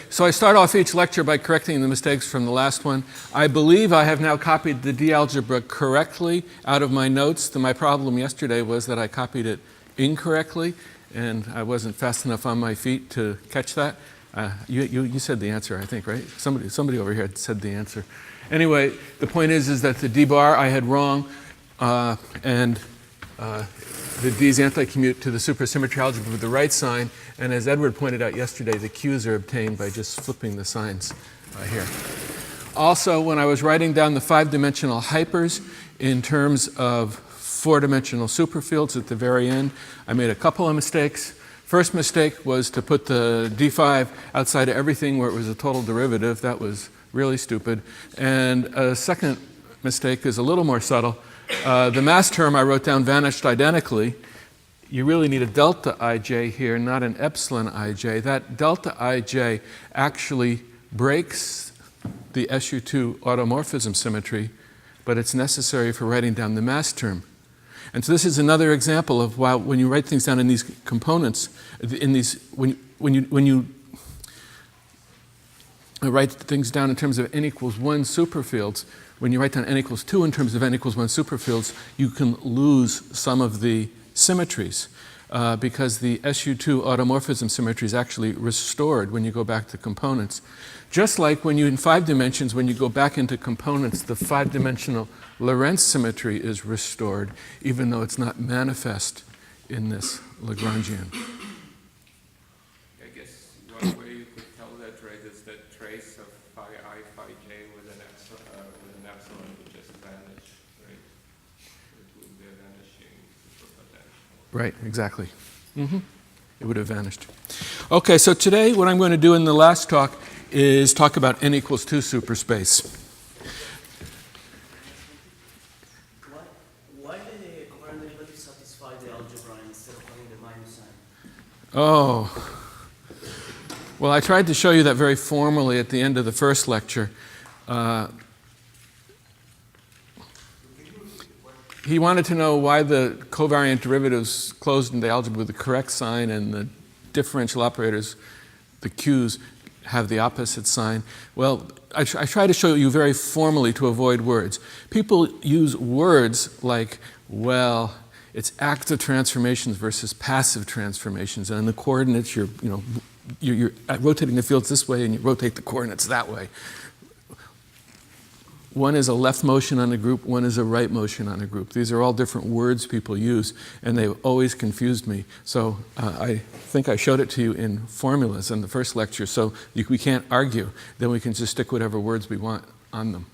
so I start off each lecture by correcting the mistakes from the last one. I believe I have now copied the D algebra correctly out of my notes. My problem yesterday was that I copied it incorrectly, and I wasn't fast enough on my feet to catch that. You said the answer, I think, right? Somebody over here had said the answer. Anyway, the point is that the D bar I had wrong, and the D's anti-commute to the supersymmetry algebra with the right sign, and as Edward pointed out yesterday, the Q's are obtained by just flipping the signs here. Also, when I was writing down the 5-dimensional hypers in terms of 4-dimensional superfields at the very end, I made a couple of mistakes. First mistake was to put the D5 outside of everything where it was a total derivative. That was really stupid. And a second mistake is a little more subtle. The mass term I wrote down vanished identically. You really need a delta ij here, not an epsilon ij. That delta ij actually breaks the SU2 automorphism symmetry, but it's necessary for writing down the mass term. And so this is another example of why when you write things down in these components, when you write things down in terms of n equals 1 superfields, when you write down n equals 2 in terms of n equals 1 superfields, you can lose some of the symmetries because the SU2 automorphism symmetry is actually restored when you go back to components. Just like when you, in 5 dimensions, when you go back into components, the 5-dimensional Lorentz symmetry is restored, even though it's not manifest in this Lagrangian. I guess one way you could tell that, right, is that trace of phi I, phi j with an epsilon would just vanish, right? It would be a vanishing superpotential. Right, exactly. It would have vanished. Okay, so today what I'm going to do in the last talk is talk about n equals 2 superspace. Why did the covariant derivative satisfy the algebra instead of having the minus sign? Oh. Well, I tried to show you that very formally at the end of the first lecture. He wanted to know why the covariant derivatives closed in the algebra with the correct sign and the differential operators, the Q's, have the opposite sign. Well, I try to show you very formally to avoid words. People use words like, well, it's active transformations versus passive transformations, and in the coordinates you're rotating the fields this way and you rotate the coordinates that way. One is a left motion on a group, one is a right motion on a group. These are all different words people use, and they've always confused me. So I think I showed it to you in formulas in the first lecture, so we can't argue. Then we can just stick whatever words we want on them.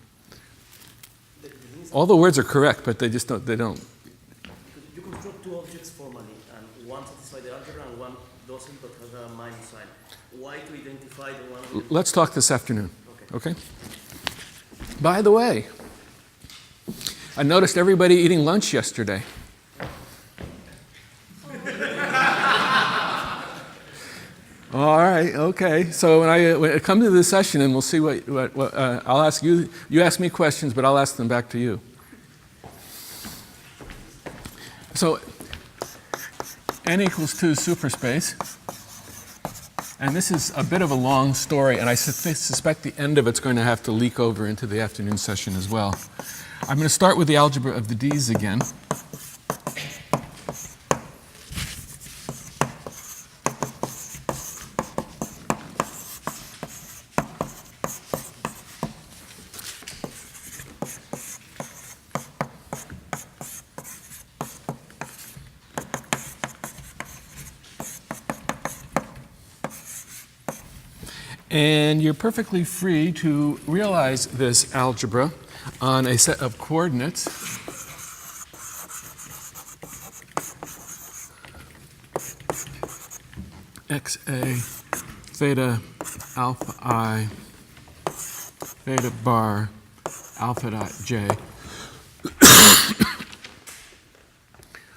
All the words are correct, but they just don't. You construct two objects formally, and one satisfies the algebra and one doesn't, but has a minus sign. Why to identify the one? Let's talk this afternoon. Okay? By the way, I noticed everybody eating lunch yesterday. All right, okay. So when I come to this session, and we'll see what I'll ask you. You ask me questions, but I'll ask them back to you. So n equals 2 superspace. And this is a bit of a long story, and I suspect the end of it's going to have to leak over into the afternoon session as well. I'm going to start with the algebra of the D's again. And you're perfectly free to realize this algebra on a set of coordinates. XA, theta, alpha I, theta bar, alpha dot j,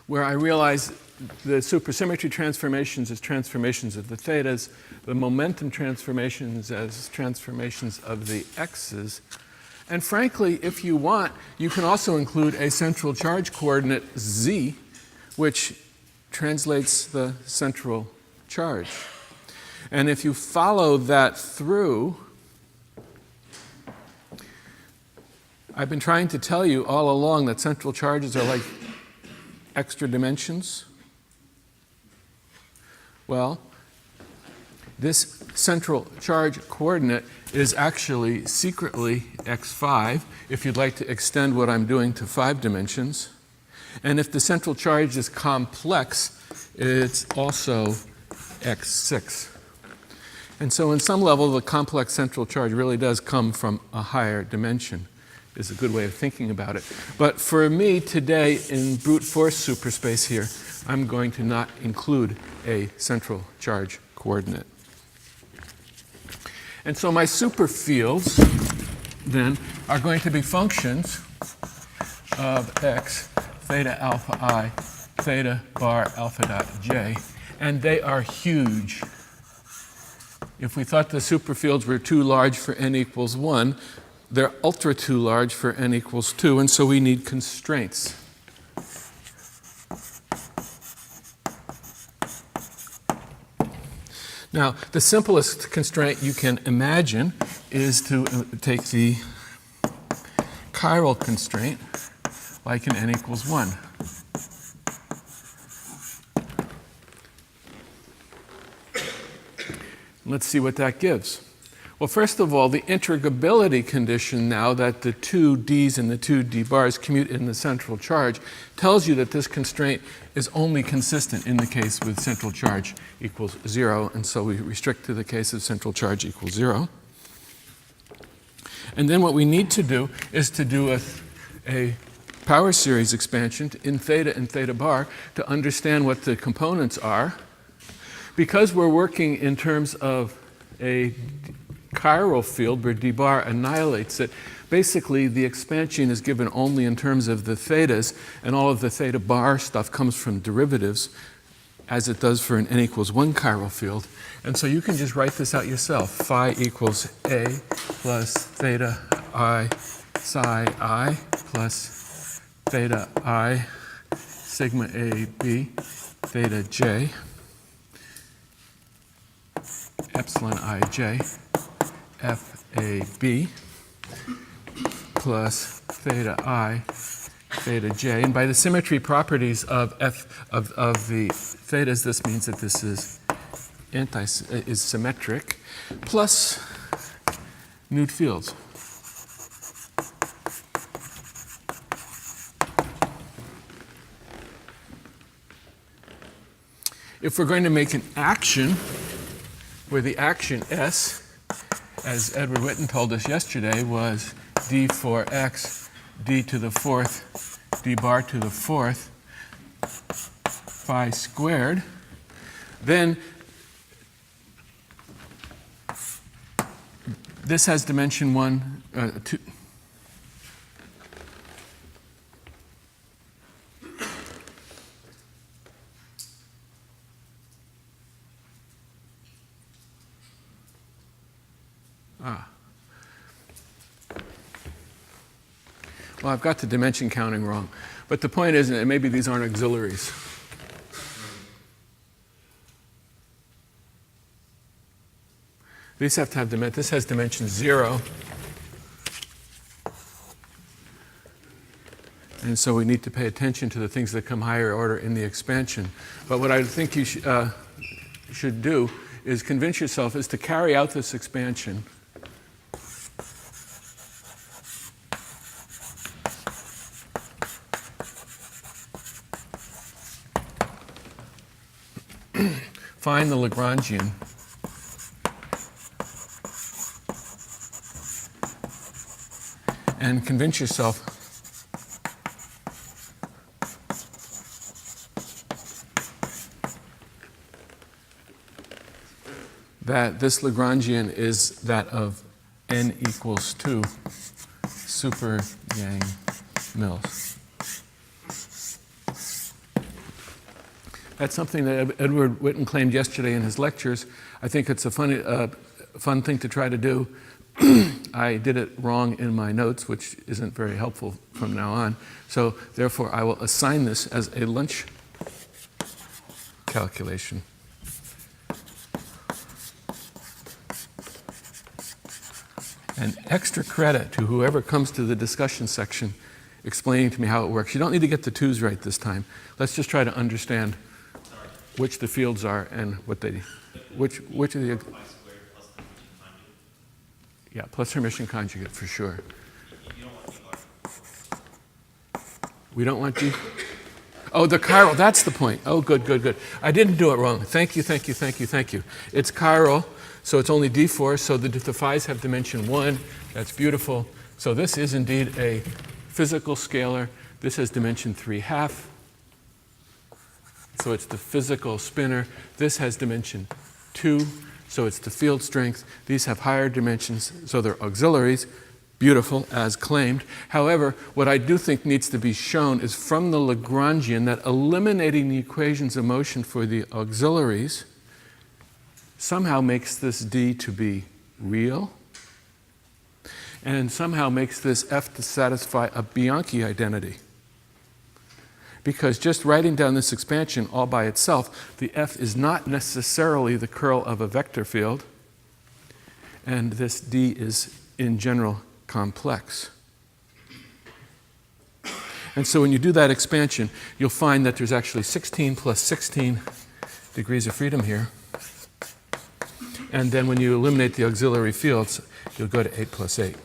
where I realize the supersymmetry transformations as transformations of the thetas, the momentum transformations as transformations of the x's. And frankly, if you want, you can also include a central charge coordinate z, which translates the central charge. And if you follow that through, I've been trying to tell you all along that central charges are like extra dimensions. Well, this central charge coordinate is actually secretly x5, if you'd like to extend what I'm doing to 5 dimensions. And if the central charge is complex, it's also x6. And so in some level, the complex central charge really does come from a higher dimension, is a good way of thinking about it. But for me today, in brute force superspace here, I'm going to not include a central charge coordinate. And so my superfields then are going to be functions of x, theta alpha I, theta bar alpha dot j, and they are huge. If we thought the superfields were too large for n equals 1, they're ultra too large for n equals 2, and so we need constraints. Now, the simplest constraint you can imagine is to take the chiral constraint, like in n equals 1. Let's see what that gives. Well, first of all, the integrability condition now that the two d's and the two d bars commute in the central charge tells you that this constraint is only consistent in the case with central charge equals 0, and so we restrict to the case of central charge equals 0. And then what we need to do is to do a power series expansion in theta and theta bar to understand what the components are. Because we're working in terms of a chiral field where d bar annihilates it, basically the expansion is given only in terms of the thetas, and all of the theta bar stuff comes from derivatives, as it does for an n equals 1 chiral field. And so you can just write this out yourself. Phi equals a plus theta I psi I plus theta I sigma a b theta j epsilon ij FAB plus theta I, theta j. And by the symmetry properties of the thetas, this means that this is symmetric, plus Newt fields. If we're going to make an action where the action S, as Edward Witten told us yesterday, was d for x, d to the fourth, d bar to the fourth, phi squared, then this has dimension 2. Well, I've got the dimension counting wrong. But the point is, maybe these aren't auxiliaries. These have to have dimension. This has dimension 0. And so we need to pay attention to the things that come higher order in the expansion. But what I think you should do is convince yourself is to carry out this expansion find the Lagrangian and convince yourself that this Lagrangian is that of n equals 2 super Yang-Mills. That's something that Edward Witten claimed yesterday in his lectures. I think it's a fun thing to try to do. I did it wrong in my notes, which isn't very helpful from now on. So therefore, I will assign this as a lunch calculation. And extra credit to whoever comes to the discussion section explaining to me how it works. You don't need to get the 2's right this time. Let's just try to understand which the fields are and what they, which of the, yeah, plus Hermitian conjugate for sure. We don't want D. Oh, the chiral, that's the point. Oh, good, good, good. I didn't do it wrong. Thank you, thank you, thank you, thank you. It's chiral, so it's only D4, so the phi's have dimension 1. That's beautiful. So this is indeed a physical scalar. This has dimension 3/2. So it's the physical spinner. This has dimension 2, so it's the field strength. These have higher dimensions, so they're auxiliaries. Beautiful, as claimed. However, what I do think needs to be shown is from the Lagrangian that eliminating the equations of motion for the auxiliaries somehow makes this D to be real, and somehow makes this F to satisfy a Bianchi identity. Because just writing down this expansion all by itself, the F is not necessarily the curl of a vector field, and this D is, in general, complex. And so when you do that expansion, you'll find that there's actually 16 plus 16 degrees of freedom here. And then when you eliminate the auxiliary fields, you'll go to 8 plus 8.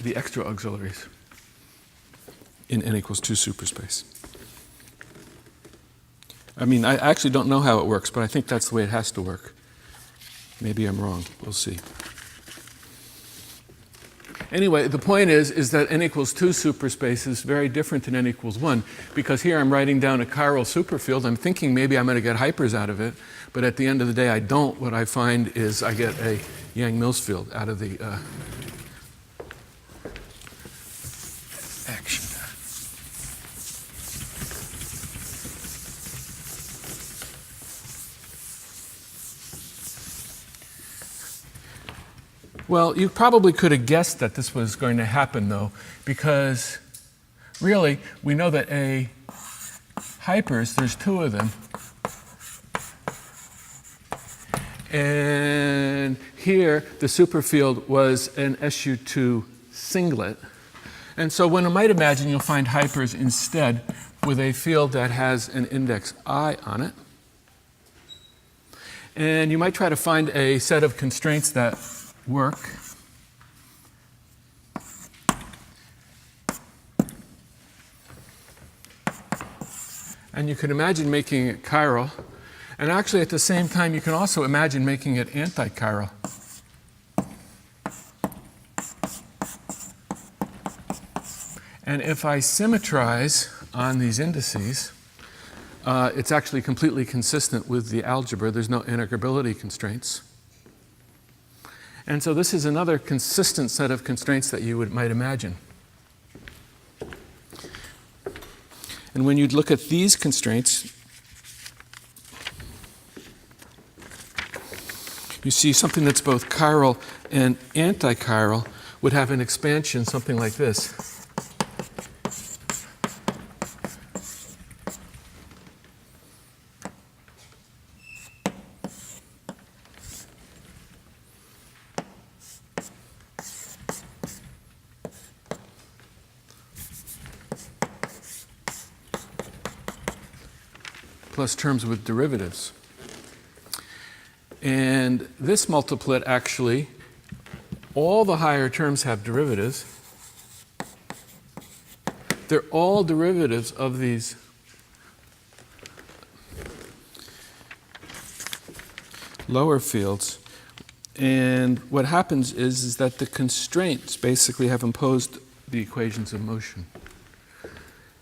The extra auxiliaries in n equals 2 superspace. I mean, I actually don't know how it works, but I think that's the way it has to work. Maybe I'm wrong. We'll see. Anyway, the point is that n equals 2 superspace is very different than n equals 1, because here I'm writing down a chiral superfield. I'm thinking maybe I'm going to get hypers out of it, but at the end of the day I don't. What I find is I get a Yang-Mills field out of the action. Well, you probably could have guessed that this was going to happen, though, because really we know that A hypers, there's 2 of them. And here the superfield was an SU2 singlet. And so one might imagine you'll find hypers instead with a field that has an index I on it. And you might try to find a set of constraints that work. And you can imagine making it chiral. And actually at the same time you can also imagine making it anti-chiral. And if I symmetrize on these indices, it's actually completely consistent with the algebra. There's no integrability constraints. And so this is another consistent set of constraints that you might imagine. And when you look at these constraints, you see something that's both chiral and anti-chiral would have an expansion something like this. Plus terms with derivatives. And this multiplet actually, all the higher terms have derivatives. They're all derivatives of these lower fields. And what happens is that the constraints basically have imposed the equations of motion.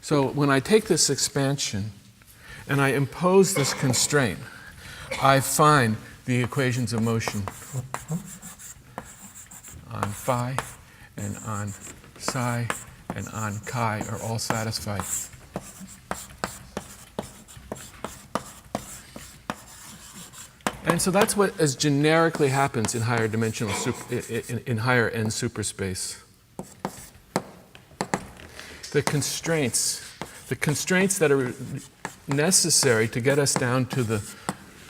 So when I take this expansion and I impose this constraint, I find the equations of motion on phi and on psi and on chi are all satisfied. And so that's what as generically happens in higher dimensional in higher n superspace. The constraints that are necessary to get us down to the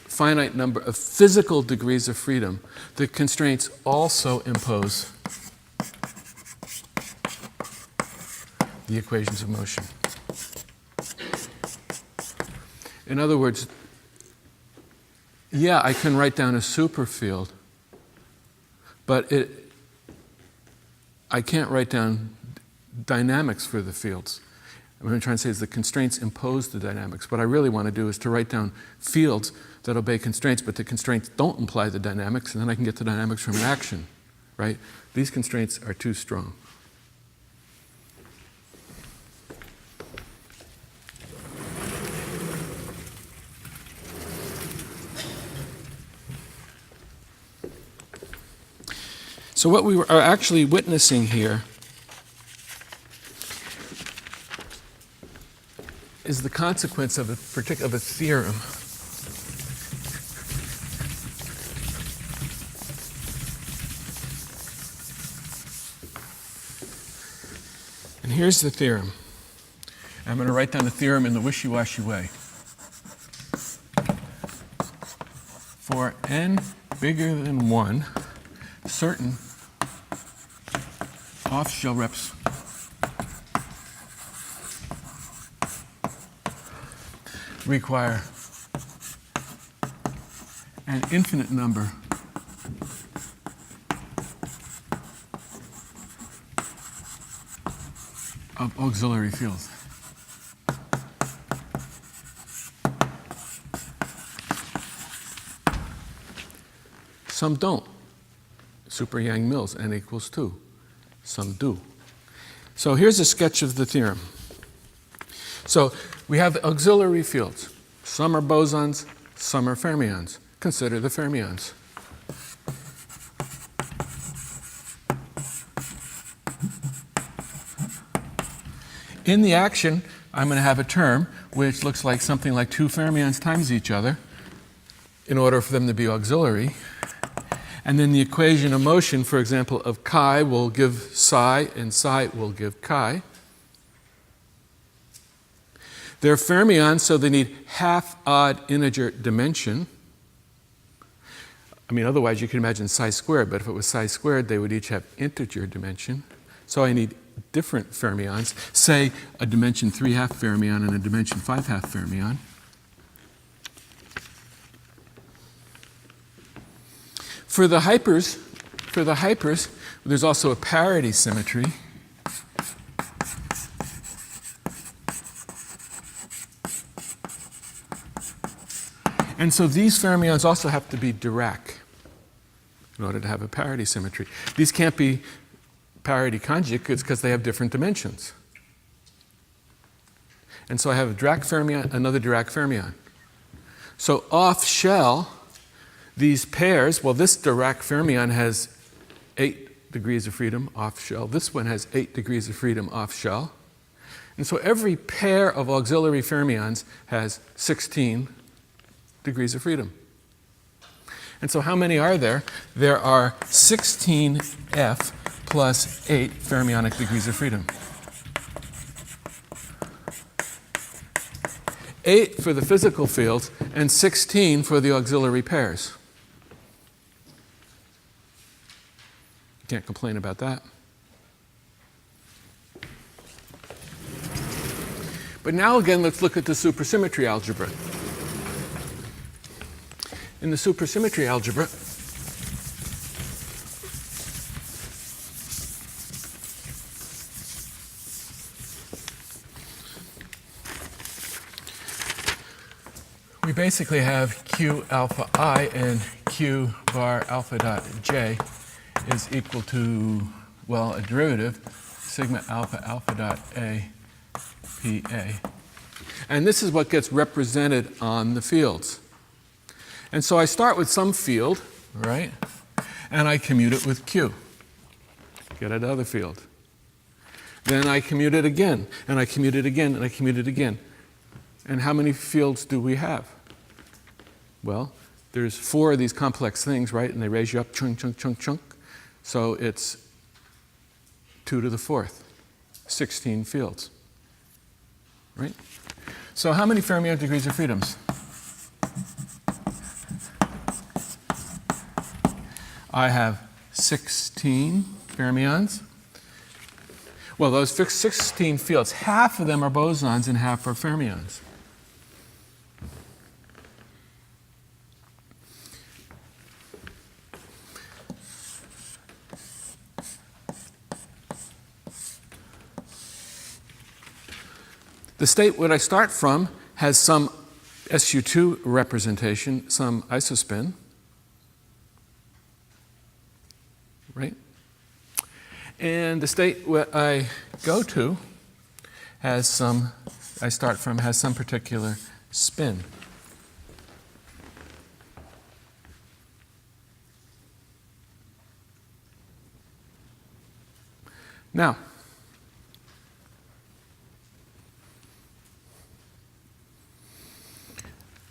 finite number of physical degrees of freedom, the constraints also impose the equations of motion. In other words, yeah, I can write down a superfield, but I can't write down dynamics for the fields. What I'm trying to say is the constraints impose the dynamics. What I really want to do is to write down fields that obey constraints, but the constraints don't imply the dynamics, and then I can get the dynamics from an action, right? These constraints are too strong. So what we are actually witnessing here is the consequence of a theorem. And here's the theorem. I'm going to write down the theorem in the wishy-washy way. For n bigger than 1, certain off-shell reps require an infinite number of auxiliary fields. Some don't. Super Yang-Mills, n equals 2. Some do. So here's a sketch of the theorem. So we have the auxiliary fields. Some are bosons, some are fermions. Consider the fermions. In the action, I'm going to have a term which looks like something like 2 fermions times each other in order for them to be auxiliary. And then the equation of motion, for example, of chi will give psi, and psi will give chi. They're fermions, so they need half-odd integer dimension. I mean, otherwise you could imagine psi squared, but if it was psi squared, they would each have integer dimension. So I need different fermions, say a dimension 3/2 fermion and a dimension 5/2 fermion. For the hypers, there's also a parity symmetry. And so these fermions also have to be Dirac in order to have a parity symmetry. These can't be parity conjugates because they have different dimensions. And so I have a Dirac fermion, another Dirac fermion. So off shell, these pairs, well, this Dirac fermion has 8 degrees of freedom off shell. This one has 8 degrees of freedom off shell. And so every pair of auxiliary fermions has 16 degrees of freedom. And so how many are there? There are 16F plus 8 fermionic degrees of freedom. 8 for the physical fields and 16 for the auxiliary pairs. Can't complain about that. But now again, let's look at the supersymmetry algebra. In the supersymmetry algebra, we basically have Q alpha I and Q bar alpha dot J is equal to, well, a derivative, sigma alpha alpha dot A PA. And this is what gets represented on the fields. And so I start with some field, right? And I commute it with Q. Get another field. Then I commute it again, and I commute it again, and I commute it again. And how many fields do we have? Well, there's 4 of these complex things, right? And they raise you up chunk, chunk, chunk, chunk. So it's 2 to the 4th, 16 fields, right? So how many fermionic degrees of freedoms? I have 16 fermions. Well, those 16 fields, half of them are bosons and half are fermions. The state what I start from has some SU2 representation, some isospin, right? And the state what I go to has some, I start from has some particular spin. Now,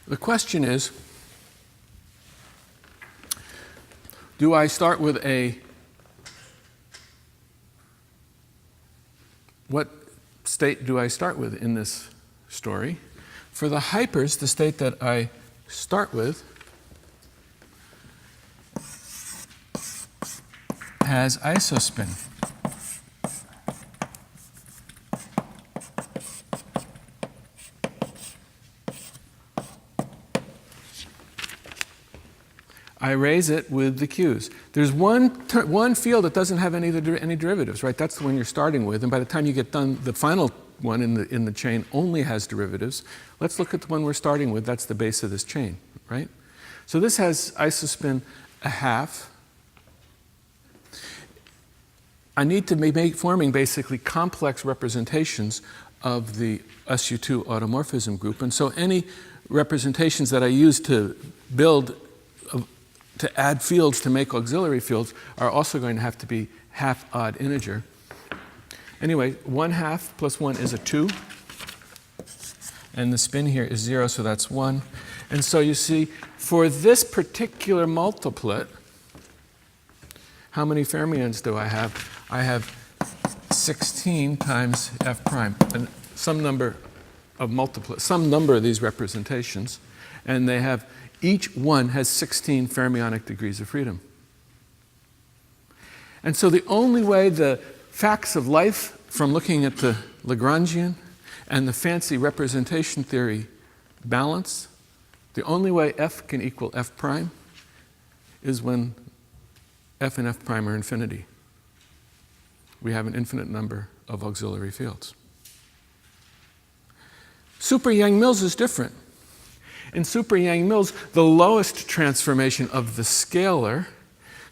the question is, do I start with what state do I start with in this story? For the hypers, the state that I start with has isospin. I raise it with the Q's. There's one field that doesn't have any derivatives, right? That's the one you're starting with, and by the time you get done, the final one in the chain only has derivatives. Let's look at the one we're starting with. That's the base of this chain, right? So this has isospin a half. I need to be forming basically complex representations of the SU2 automorphism group, and so any representations that I use to build to add fields to make auxiliary fields are also going to have to be half-odd integer. Anyway, 1/2 plus 1 is a 2. And the spin here is 0, so that's 1. And so you see, for this particular multiplet, how many fermions do I have? I have 16 times f prime, and some number of these representations, and they have each one has 16 fermionic degrees of freedom. And so the only way the facts of life from looking at the Lagrangian and the fancy representation theory balance, the only way f can equal f prime is when f and f prime are infinity. We have an infinite number of auxiliary fields. Super Yang-Mills is different. In Super Yang-Mills, the lowest transformation of the scalar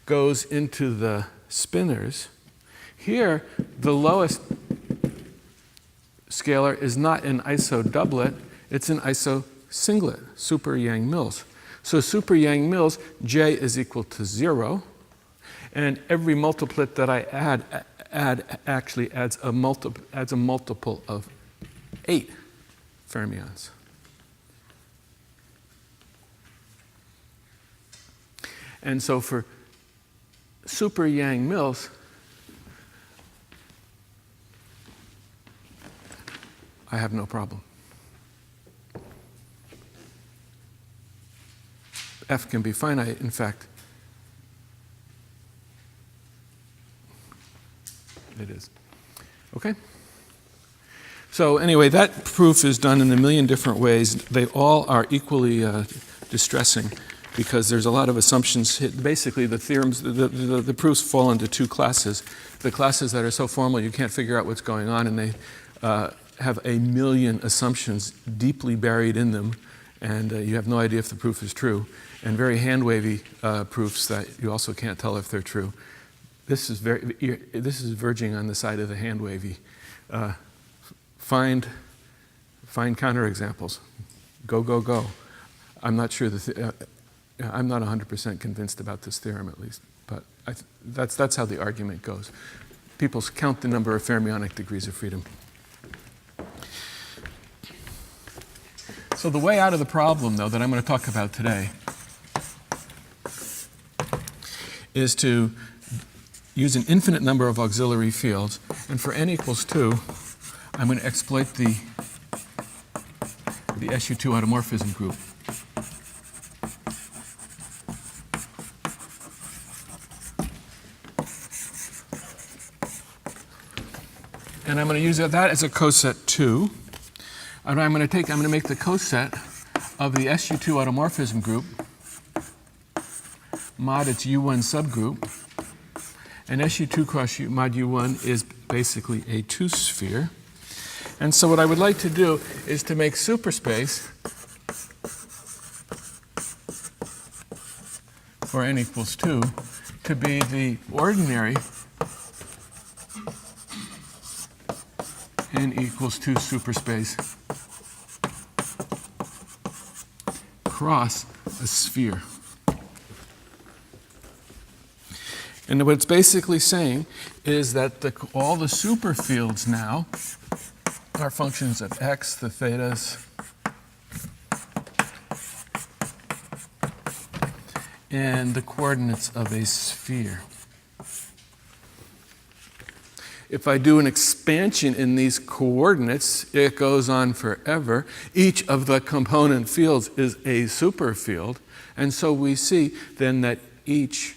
goes into the spinors. Here, the lowest scalar is not an iso-doublet, it's an iso-singlet, Super Yang-Mills. So Super Yang-Mills, J is equal to 0, and every multiplet that I add actually adds a multiple of 8 fermions. And so for Super Yang-Mills, I have no problem. F can be finite, in fact. It is. Okay? So anyway, that proof is done in a million different ways. They all are equally distressing, because there's a lot of assumptions. Basically, the theorems, the proofs fall into two classes. The classes that are so formal you can't figure out what's going on, and they have a million assumptions deeply buried in them, and you have no idea if the proof is true. And very hand-wavy proofs that you also can't tell if they're true. This is verging on the side of the hand-wavy. Find counterexamples. Go, go, go. I'm not sure I'm not 100% convinced about this theorem, at least, but that's how the argument goes. People count the number of fermionic degrees of freedom. So the way out of the problem, though, that I'm going to talk about today is to use an infinite number of auxiliary fields, and for n equals 2, I'm going to exploit the SU2 automorphism group. And I'm going to use that as a coset 2. And I'm going to make the coset of the SU2 automorphism group mod its U1 subgroup. And SU2 cross mod U1 is basically a 2-sphere. And so what I would like to do is to make superspace for n equals 2 to be the ordinary n equals 2 superspace cross a sphere. And what it's basically saying is that all the superfields now are functions of x, the thetas, and the coordinates of a sphere. If I do an expansion in these coordinates, it goes on forever. Each of the component fields is a superfield. And so we see then that each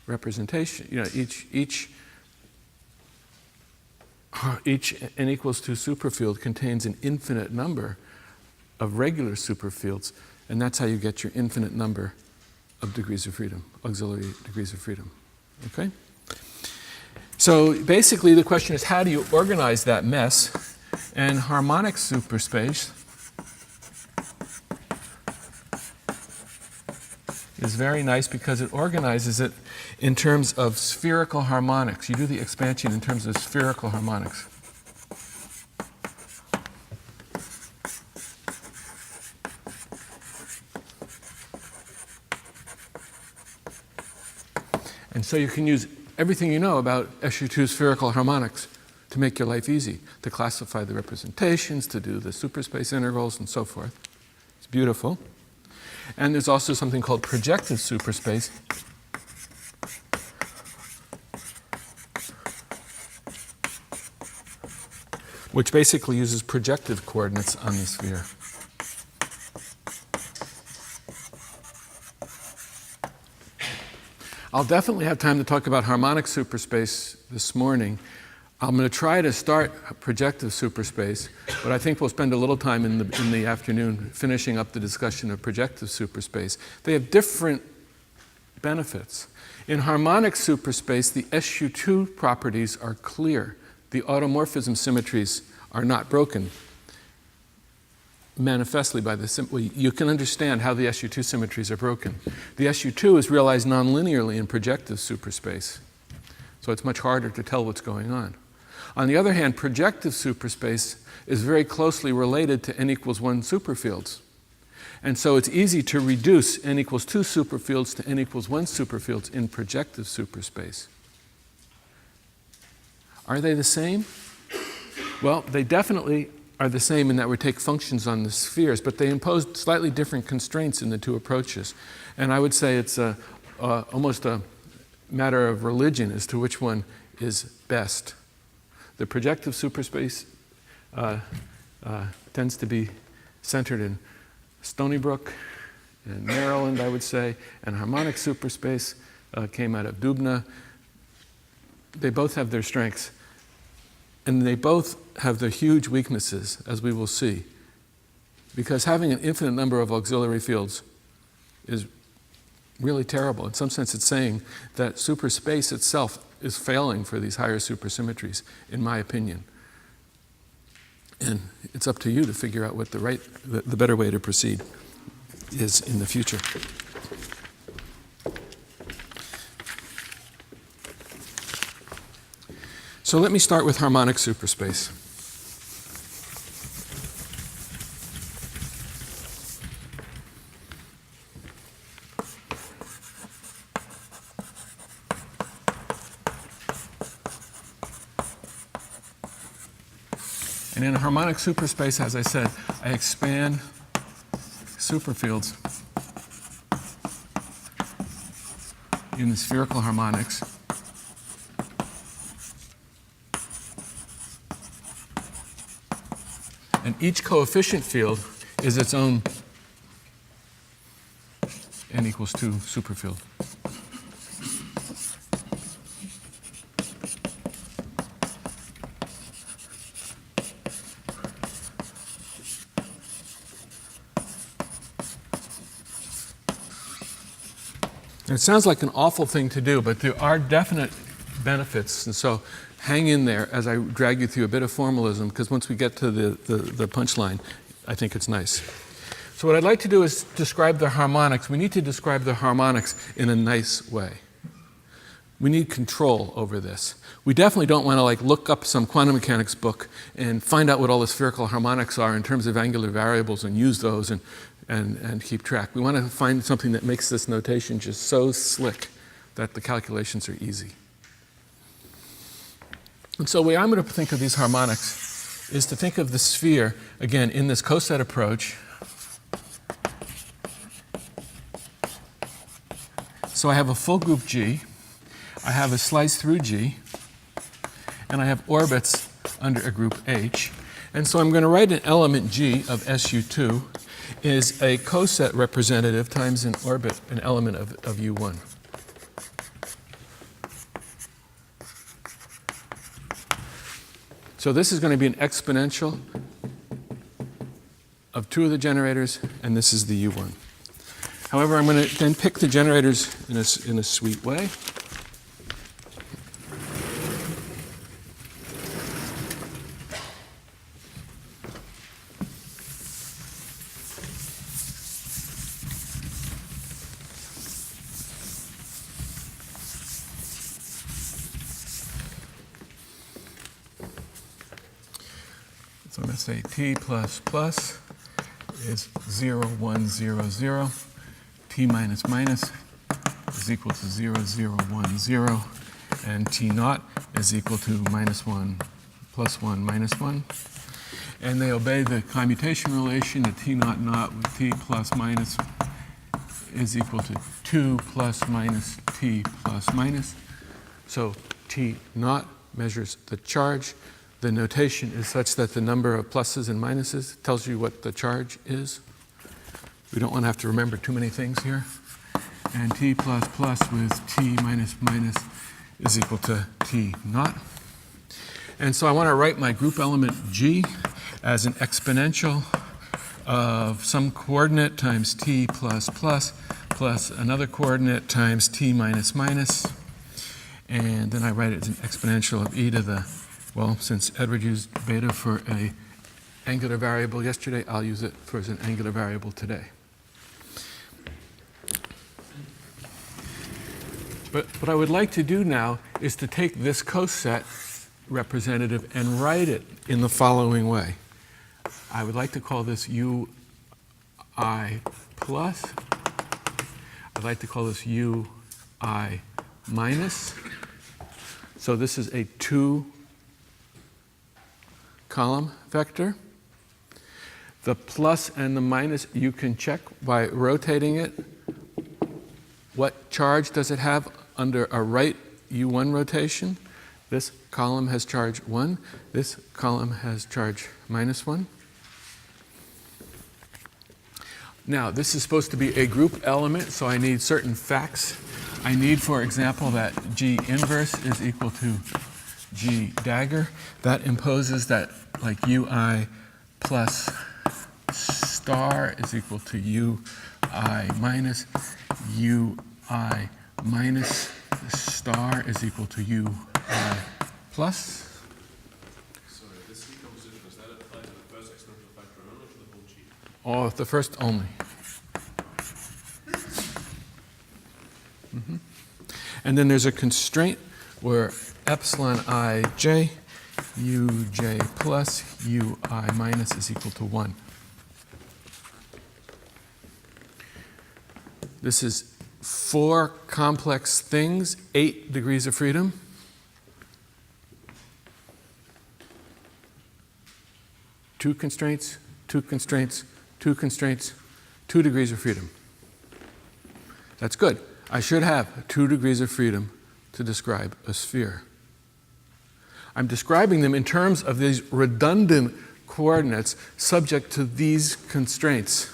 representation, each n equals 2 superfield contains an infinite number of regular superfields, and that's how you get your infinite number of degrees of freedom, auxiliary degrees of freedom. Okay? So basically the question is, how do you organize that mess? And harmonic superspace is very nice because it organizes it in terms of spherical harmonics. You do the expansion in terms of spherical harmonics. And so you can use everything you know about SU2 spherical harmonics to make your life easy, to classify the representations, to do the superspace integrals, and so forth. It's beautiful. And there's also something called projective superspace, which basically uses projective coordinates on the sphere. I'll definitely have time to talk about harmonic superspace this morning. I'm going to try to start projective superspace, but I think we'll spend a little time in the afternoon finishing up the discussion of projective superspace. They have different benefits. In harmonic superspace, the SU2 properties are clear. The automorphism symmetries are not broken manifestly by the you can understand how the SU2 symmetries are broken. The SU2 is realized nonlinearly in projective superspace, so it's much harder to tell what's going on. On the other hand, projective superspace is very closely related to n equals 1 superfields. And so it's easy to reduce n equals 2 superfields to n equals 1 superfields in projective superspace. Are they the same? Well, they definitely are the same in that we take functions on the spheres, but they impose slightly different constraints in the two approaches. And I would say it's almost a matter of religion as to which one is best. The projective superspace tends to be centered in Stony Brook and Maryland, I would say, and harmonic superspace came out of Dubna. They both have their strengths, and they both have their huge weaknesses, as we will see, because having an infinite number of auxiliary fields is really terrible. In some sense, it's saying that superspace itself is failing for these higher supersymmetries, in my opinion. And it's up to you to figure out what the better way to proceed is in the future. So let me start with harmonic superspace. And in a harmonic superspace, as I said, I expand superfields in the spherical harmonics. And each coefficient field is its own n equals 2 superfield. It sounds like an awful thing to do, but there are definite benefits. And so hang in there as I drag you through a bit of formalism, because once we get to the punchline, I think it's nice. So what I'd like to do is describe the harmonics. We need to describe the harmonics in a nice way. We need control over this. We definitely don't want to like look up some quantum mechanics book and find out what all the spherical harmonics are in terms of angular variables and use those and keep track. We want to find something that makes this notation just so slick that the calculations are easy. And so the way I'm going to think of these harmonics is to think of the sphere, again, in this coset approach. So I have a full group G, I have a slice through G, and I have orbits under a group H. And so I'm going to write an element G of SU2 is a coset representative times an orbit, an element of U1. So this is going to be an exponential of two of the generators, and this is the U1. However, I'm going to then pick the generators in a sweet way. So I'm going to say T plus plus is 0, 1, 0, 0. T minus minus is equal to 0, 0, 1, 0. And T naught is equal to minus 1 plus 1 minus 1. And they obey the commutation relation that T naught naught with T plus minus is equal to 2 plus minus T plus minus. So T naught measures the charge. The notation is such that the number of pluses and minuses tells you what the charge is. We don't want to have to remember too many things here. And T plus plus with T minus minus is equal to T naught. And so I want to write my group element G as an exponential of some coordinate times T plus plus plus another coordinate times T minus minus. And then I write it as an exponential of e to the, well, since Edward used beta for an angular variable yesterday, I'll use it as an angular variable today. But what I would like to do now is to take this coset representative and write it in the following way. I would like to call this UI plus. I'd like to call this UI minus. So this is a 2-column vector. The plus and the minus you can check by rotating it. What charge does it have under a right U1 rotation? This column has charge 1. This column has charge minus 1. Now, this is supposed to be a group element, so I need certain facts. I need, for example, that G inverse is equal to G dagger. That imposes that like UI plus star is equal to UI minus. UI minus star is equal to UI plus. Sorry, this decomposition, is that applied to the first exponential factor only or to the whole G? Oh, the first only. And then there's a constraint where epsilon ij, uj plus, ui minus is equal to 1. This is 4 complex things, 8 degrees of freedom. Two constraints, 2 constraints, 2 constraints, 2 degrees of freedom. That's good. I should have 2 degrees of freedom to describe a sphere. I'm describing them in terms of these redundant coordinates subject to these constraints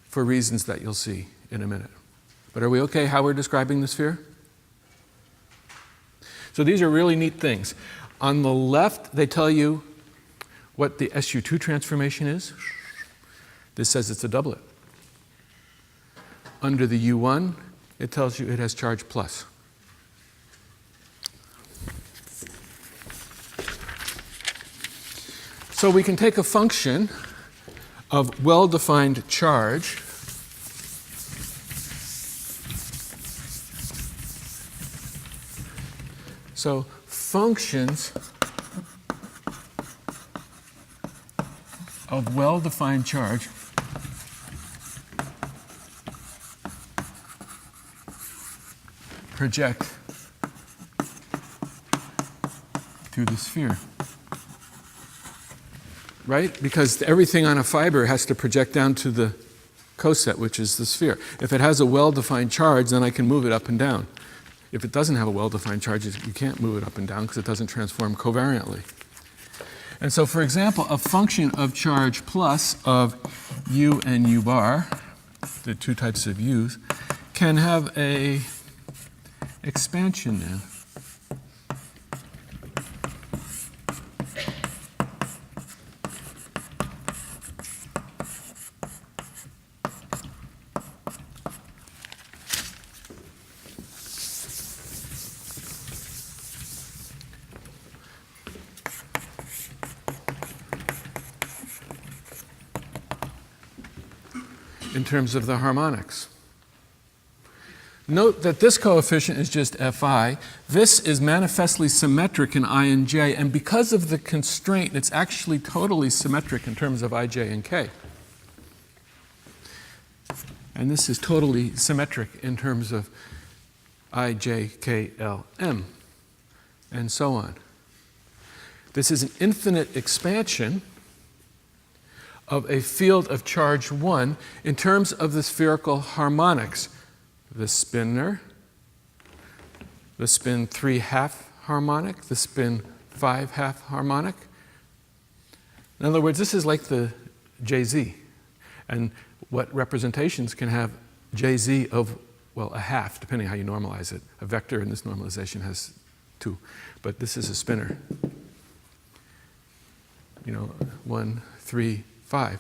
for reasons that you'll see in a minute. But are we okay how we're describing the sphere? So these are really neat things. On the left, they tell you what the SU2 transformation is. This says it's a doublet. Under the U1, it tells you it has charge plus. So we can take a function of well-defined charge so functions of well-defined charge project through the sphere. Right? Because everything on a fiber has to project down to the coset, which is the sphere. If it has a well-defined charge, then I can move it up and down. If it doesn't have a well-defined charge, you can't move it up and down because it doesn't transform covariantly. And so, for example, a function of charge plus of u and u bar, the two types of u's, can have a expansion now. In terms of the harmonics. Note that this coefficient is just Fi. This is manifestly symmetric in I and j, and because of the constraint, it's actually totally symmetric in terms of ij and k. And this is totally symmetric in terms of ij, k, l, m, and so on. This is an infinite expansion of a field of charge 1 in terms of the spherical harmonics. The spinor, the spin 3/2 harmonic, the spin 5/2 harmonic. In other words, this is like the jz. And what representations can have jz of, well, a half, depending how you normalize it. A vector in this normalization has 2, but this is a spinor. 1, 3, 5.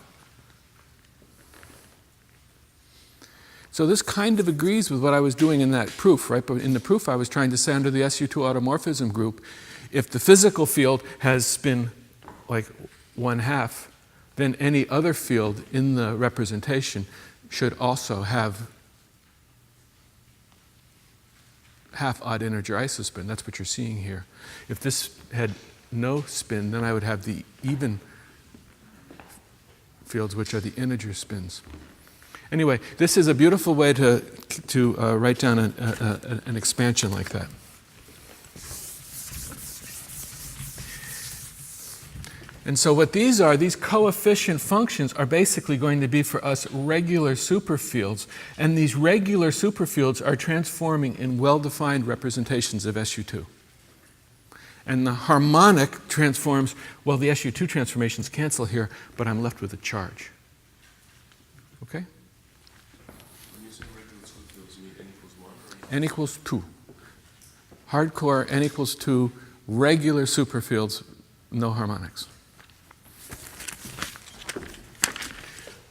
So this kind of agrees with what I was doing in that proof, right? But in the proof I was trying to say under the SU2 automorphism group, if the physical field has spin like 1/2, then any other field in the representation should also have half odd integer isospin. That's what you're seeing here. If this had no spin, then I would have the even fields, which are the integer spins. Anyway, this is a beautiful way to write down an expansion like that. And so what these are, these coefficient functions are basically going to be for us regular superfields. And these regular superfields are transforming in well-defined representations of SU2. And the harmonic transforms, well, the SU2 transformations cancel here, but I'm left with a charge. Okay? When you say regular superfields, you mean n equals 1? Or N equals 2. Hardcore n equals 2, regular superfields, no harmonics.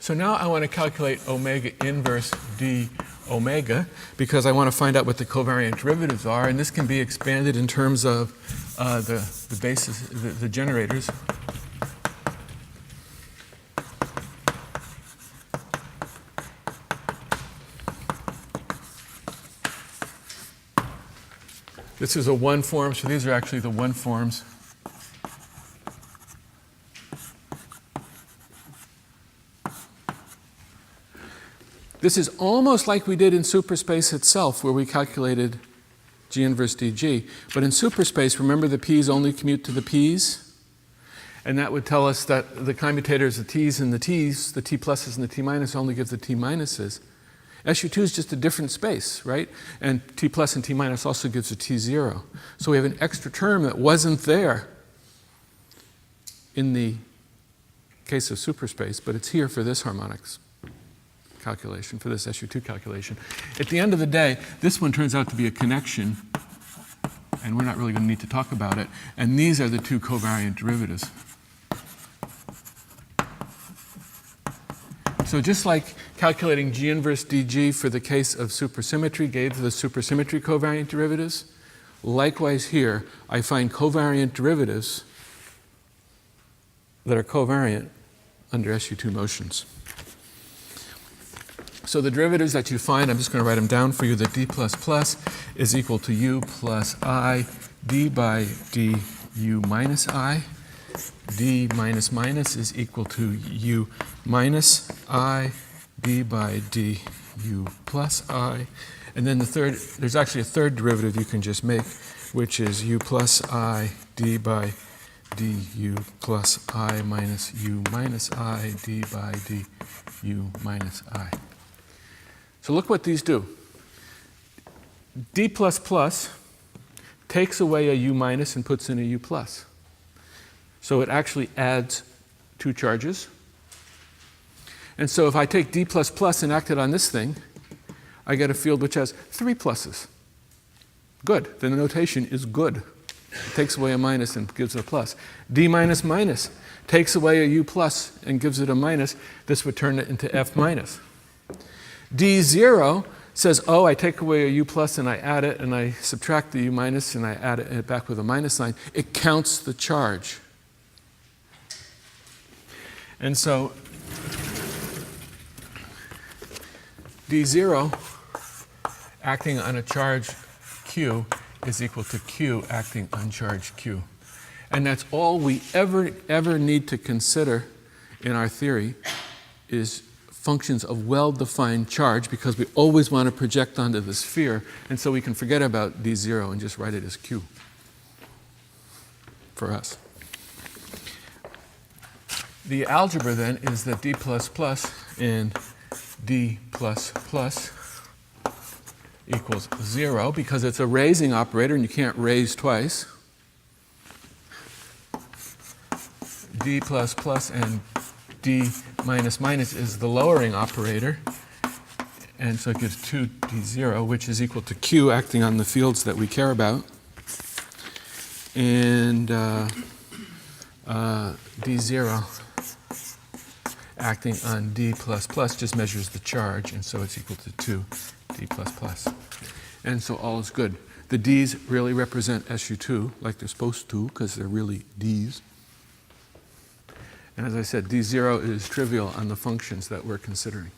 So now I want to calculate omega inverse d omega because I want to find out what the covariant derivatives are, and this can be expanded in terms of the basis, the generators. This is a 1 form, so these are actually the 1 forms. This is almost like we did in superspace itself, where we calculated G inverse dg. But in superspace, remember the p's only commute to the p's? And that would tell us that the commutators, the t's and the t's, the t pluses and the t minus only give the t minuses. SU2 is just a different space, right? And t plus and t minus also gives a t0. So we have an extra term that wasn't there in the case of superspace, but it's here for this harmonics calculation, for this SU2 calculation. At the end of the day, this one turns out to be a connection, and we're not really going to need to talk about it. And these are the 2 covariant derivatives. So just like calculating G inverse dg for the case of supersymmetry gave the supersymmetry covariant derivatives, likewise here, I find covariant derivatives that are covariant under SU2 motions. So the derivatives that you find, I'm just going to write them down for you, that d plus plus is equal to u plus I d by du minus I. D minus minus is equal to u minus I d by du plus I. And then the third, there's actually a third derivative you can just make, which is u plus I d by du plus I minus u minus I d by du minus I. So look what these do. D plus plus takes away a u minus and puts in a u plus. So it actually adds two charges. And so if I take d plus plus and act it on this thing, I get a field which has three pluses. Good. The notation is good. It takes away a minus and gives it a plus. D minus minus takes away a u plus and gives it a minus. This would turn it into f minus. D0 says, oh, I take away a u plus and I add it and I subtract the u minus and I add it back with a minus sign. It counts the charge. And so D0 acting on a charge q is equal to q acting on charge q. And that's all we ever need to consider in our theory is functions of well-defined charge, because we always want to project onto the sphere, and so we can forget about D0 and just write it as q for us. The algebra then is that d plus plus and d plus plus equals 0, because it's a raising operator and you can't raise twice. D plus plus and d minus minus is the lowering operator, and so it gives 2d0, which is equal to q acting on the fields that we care about. And d0 acting on d plus plus just measures the charge, and so it's equal to 2d plus plus. And so all is good. The d's really represent SU2 like they're supposed to, because they're really d's. And as I said, D0 is trivial on the functions that we're considering.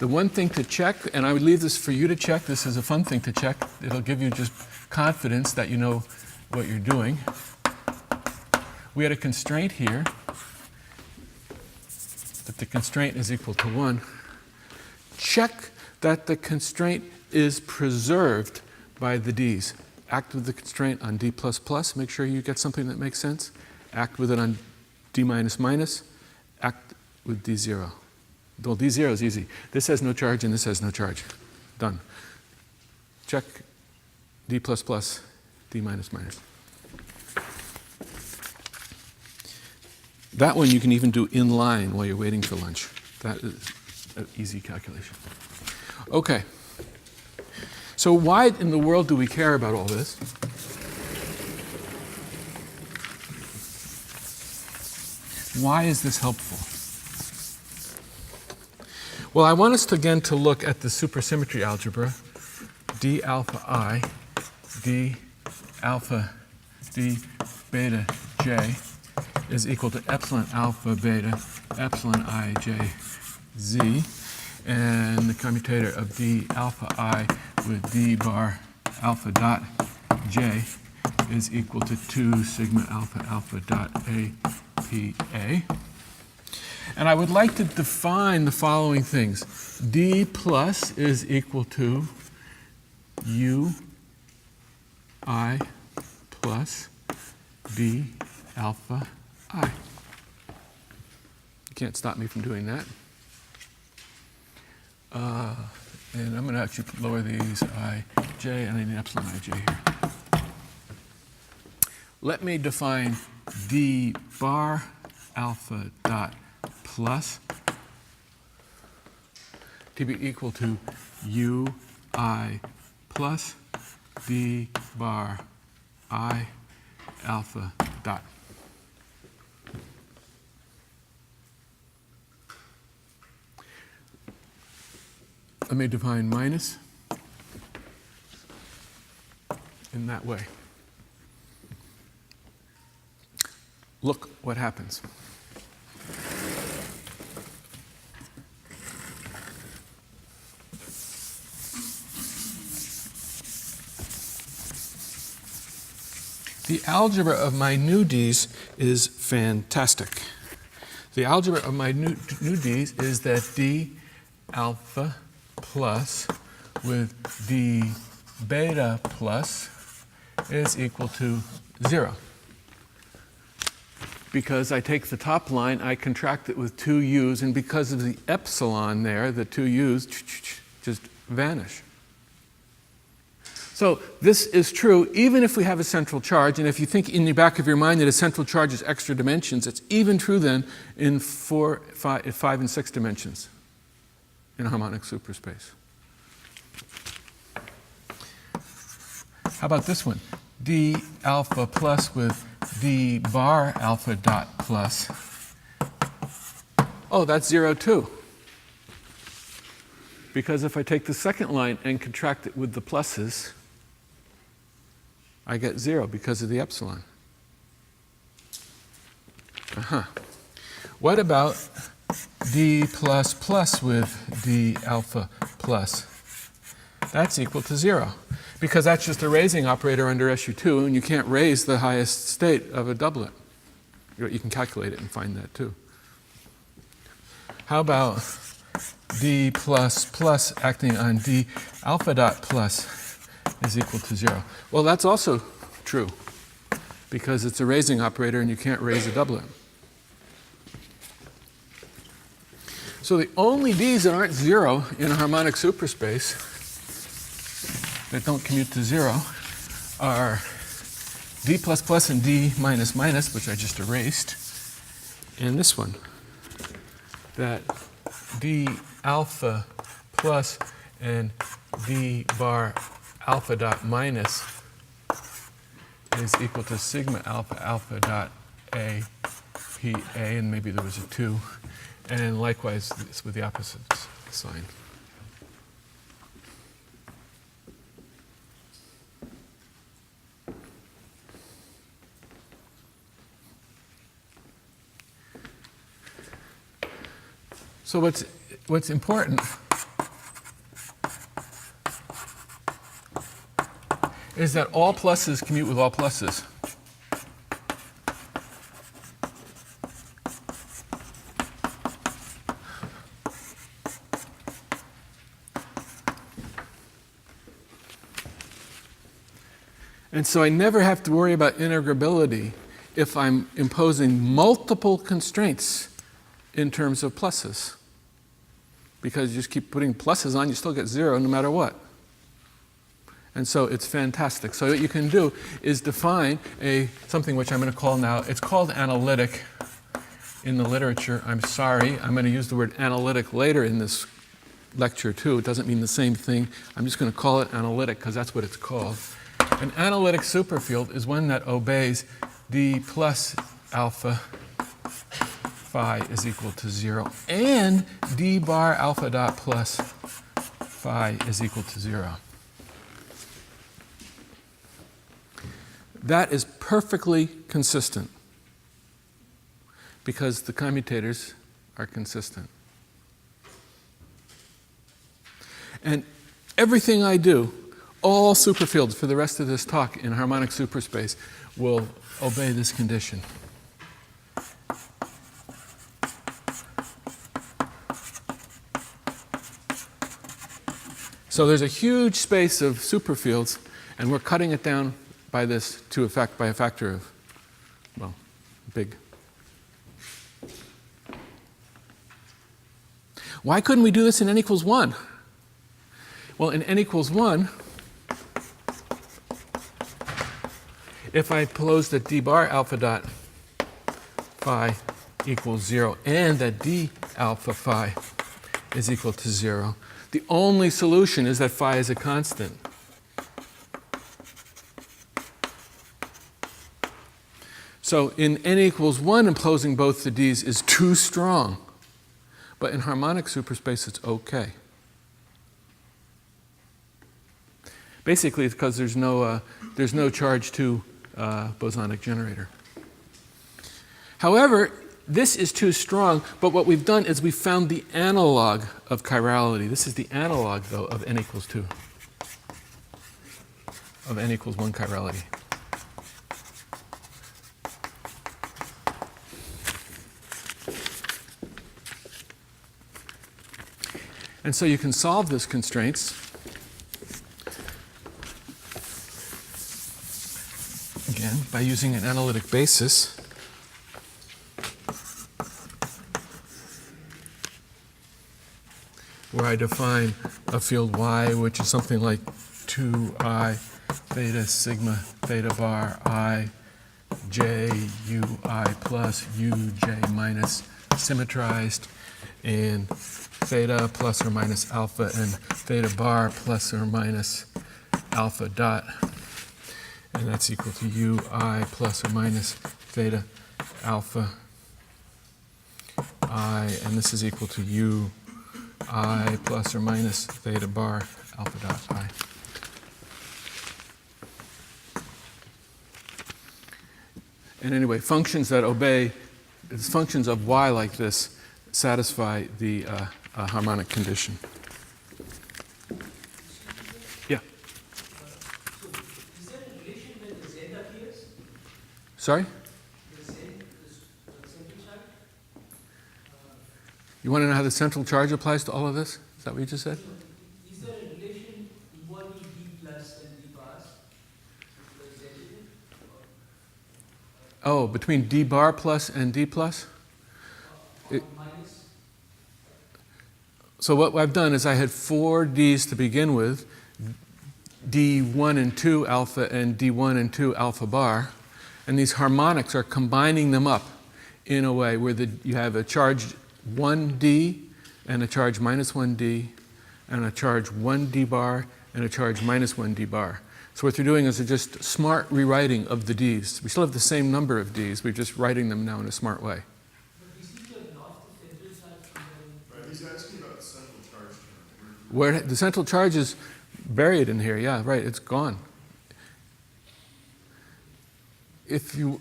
The one thing to check, and I would leave this for you to check, this is a fun thing to check, it'll give you just confidence that you know what you're doing. We had a constraint here, that the constraint is equal to 1. Check that the constraint is preserved by the d's. Act with the constraint on d plus plus, make sure you get something that makes sense. Act with it on d minus minus. Act with d0. Well, d0 is easy. This has no charge and this has no charge. Done. Check d plus plus, d minus minus. That one you can even do in line while you're waiting for lunch. That is an easy calculation. Okay. So why in the world do we care about all this? Why is this helpful? Well, I want us again to look at the supersymmetry algebra. D alpha I, D alpha D beta J is equal to epsilon alpha beta epsilon I J Z. And the commutator of d alpha I with d bar alpha dot j is equal to 2 sigma alpha alpha dot a p a. And I would like to define the following things. D plus is equal to u I plus b alpha I. You can't stop me from doing that. And I'm going to actually lower these I, j, and I need epsilon I, j here. Let me define d bar alpha dot plus to be equal to u I plus d bar I alpha dot. let me define minus in that way. Look what happens. The algebra of my new D's is fantastic. The algebra of my new D's is that D alpha plus with D beta plus is equal to 0. Because I take the top line, I contract it with two u's, and because of the epsilon there, the two u's just vanish. So this is true even if we have a central charge, and if you think in the back of your mind that a central charge is extra dimensions, it's even true then in 4, 5, and 6 dimensions in a harmonic superspace. How about this one? D alpha plus with D bar alpha dot plus. Oh, that's 0 too. Because if I take the second line and contract it with the pluses, I get 0 because of the epsilon. What about D plus plus with D alpha plus? That's equal to 0. Because that's just a raising operator under SU2, and you can't raise the highest state of a doublet. You can calculate it and find that too. How about D plus plus acting on D alpha dot plus is equal to 0? Well, that's also true, because it's a raising operator and you can't raise a doublet. So the only D's that aren't 0 in a harmonic superspace, that don't commute to 0, are D plus plus and D minus minus, which I just erased, and this one, that D alpha plus and D bar alpha dot minus is equal to sigma alpha alpha dot A P A, and maybe there was a 2, and likewise it's with the opposite sign. So what's important is that all pluses commute with all pluses. And so I never have to worry about integrability if I'm imposing multiple constraints in terms of pluses. Because you just keep putting pluses on, you still get 0 no matter what. And so it's fantastic. So what you can do is define something which I'm going to call now, it's called analytic in the literature. I'm sorry, I'm going to use the word analytic later in this lecture too. It doesn't mean the same thing. I'm just going to call it analytic because that's what it's called. An analytic superfield is one that obeys D plus alpha phi is equal to 0, and D bar alpha dot plus phi is equal to 0. That is perfectly consistent because the commutators are consistent. And everything I do, all superfields for the rest of this talk in harmonic superspace will obey this condition. So there's a huge space of superfields, and we're cutting it down by this by a factor of, well, big. Why couldn't we do this in n equals 1? Well, in n equals 1, if I pose that D bar alpha dot phi equals 0 and that D alpha phi is equal to 0, the only solution is that phi is a constant. So in n equals 1, imposing both the D's is too strong. But in harmonic superspace, it's okay. Basically, it's because there's no charge to bosonic generator. However, this is too strong, but what we've done is we've found the analog of chirality. This is the analog, though, of n equals 2, of n equals 1 chirality. And so you can solve this constraints again by using an analytic basis. Where I define a field y, which is something like 2I theta sigma theta bar I j u I plus u j minus symmetrized, and theta plus or minus alpha and theta bar plus or minus alpha dot, and that's equal to ui plus or minus theta alpha I, and this is equal to u I plus or minus theta bar alpha dot I. And anyway, functions that obey, functions of y like this satisfy the harmonic condition. Yeah. So, is there a relation when the z appears? Sorry? The z, the central charge? You want to know how the central charge applies to all of this? Is that what you just said? Is there a relation involving d plus and d bars? The z element? Oh, between d bar plus and d plus? Or minus? So what I've done is I had 4 d's to begin with, d1 and 2 alpha and d1 and 2 alpha bar, and these harmonics are combining them up in a way where you have a charged 1d and a charge minus 1d and a charge 1d bar and a charge minus 1d bar. So what they're doing is they're just smart rewriting of the d's. We still have the same number of d's, we're just writing them now in a smart way. But we seem to have lost the central charge from the... Right, he's asking about the central charge term. Where the central charge is buried in here, yeah, right, it's gone. The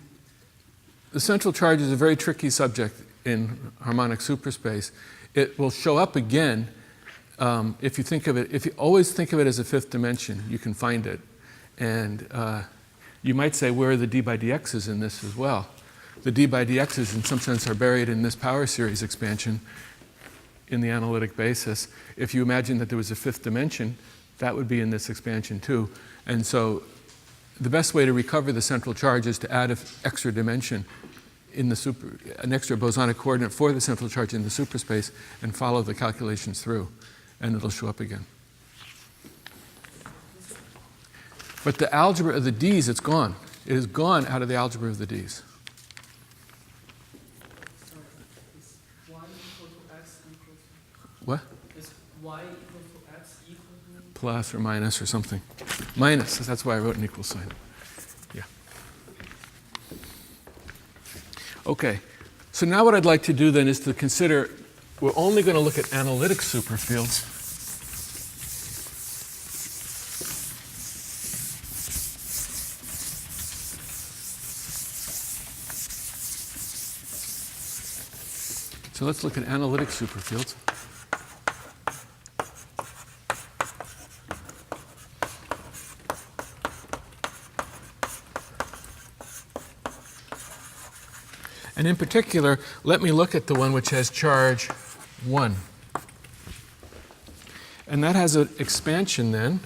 central charge is a very tricky subject in harmonic superspace. It will show up again if you always think of it as a fifth dimension, you can find it. And you might say, where are the d by dx's in this as well? The d by dx's in some sense are buried in this power series expansion in the analytic basis. If you imagine that there was a fifth dimension, that would be in this expansion too. And so the best way to recover the central charge is to add an extra dimension in an extra bosonic coordinate for the central charge in the superspace and follow the calculations through, and it'll show up again. But the algebra of the d's, it's gone. It is gone out of the algebra of the d's. Sorry, is y equal to x equal to... What? Is y equal to x equal to... Plus or minus or something. Minus, that's why I wrote an equal sign. Yeah. Okay, so now what I'd like to do then is to consider, we're only going to look at analytic superfields. So let's look at analytic superfields. And in particular, let me look at the one which has charge 1. And that has an expansion then.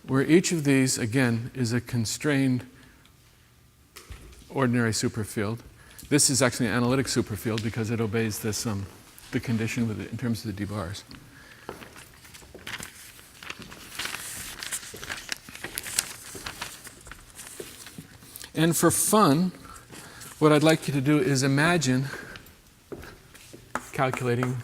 Where each of these, again, is a constrained ordinary superfield. This is actually an analytic superfield because it obeys this, the condition with it in terms of the d bars. And for fun, what I'd like you to do is imagine calculating,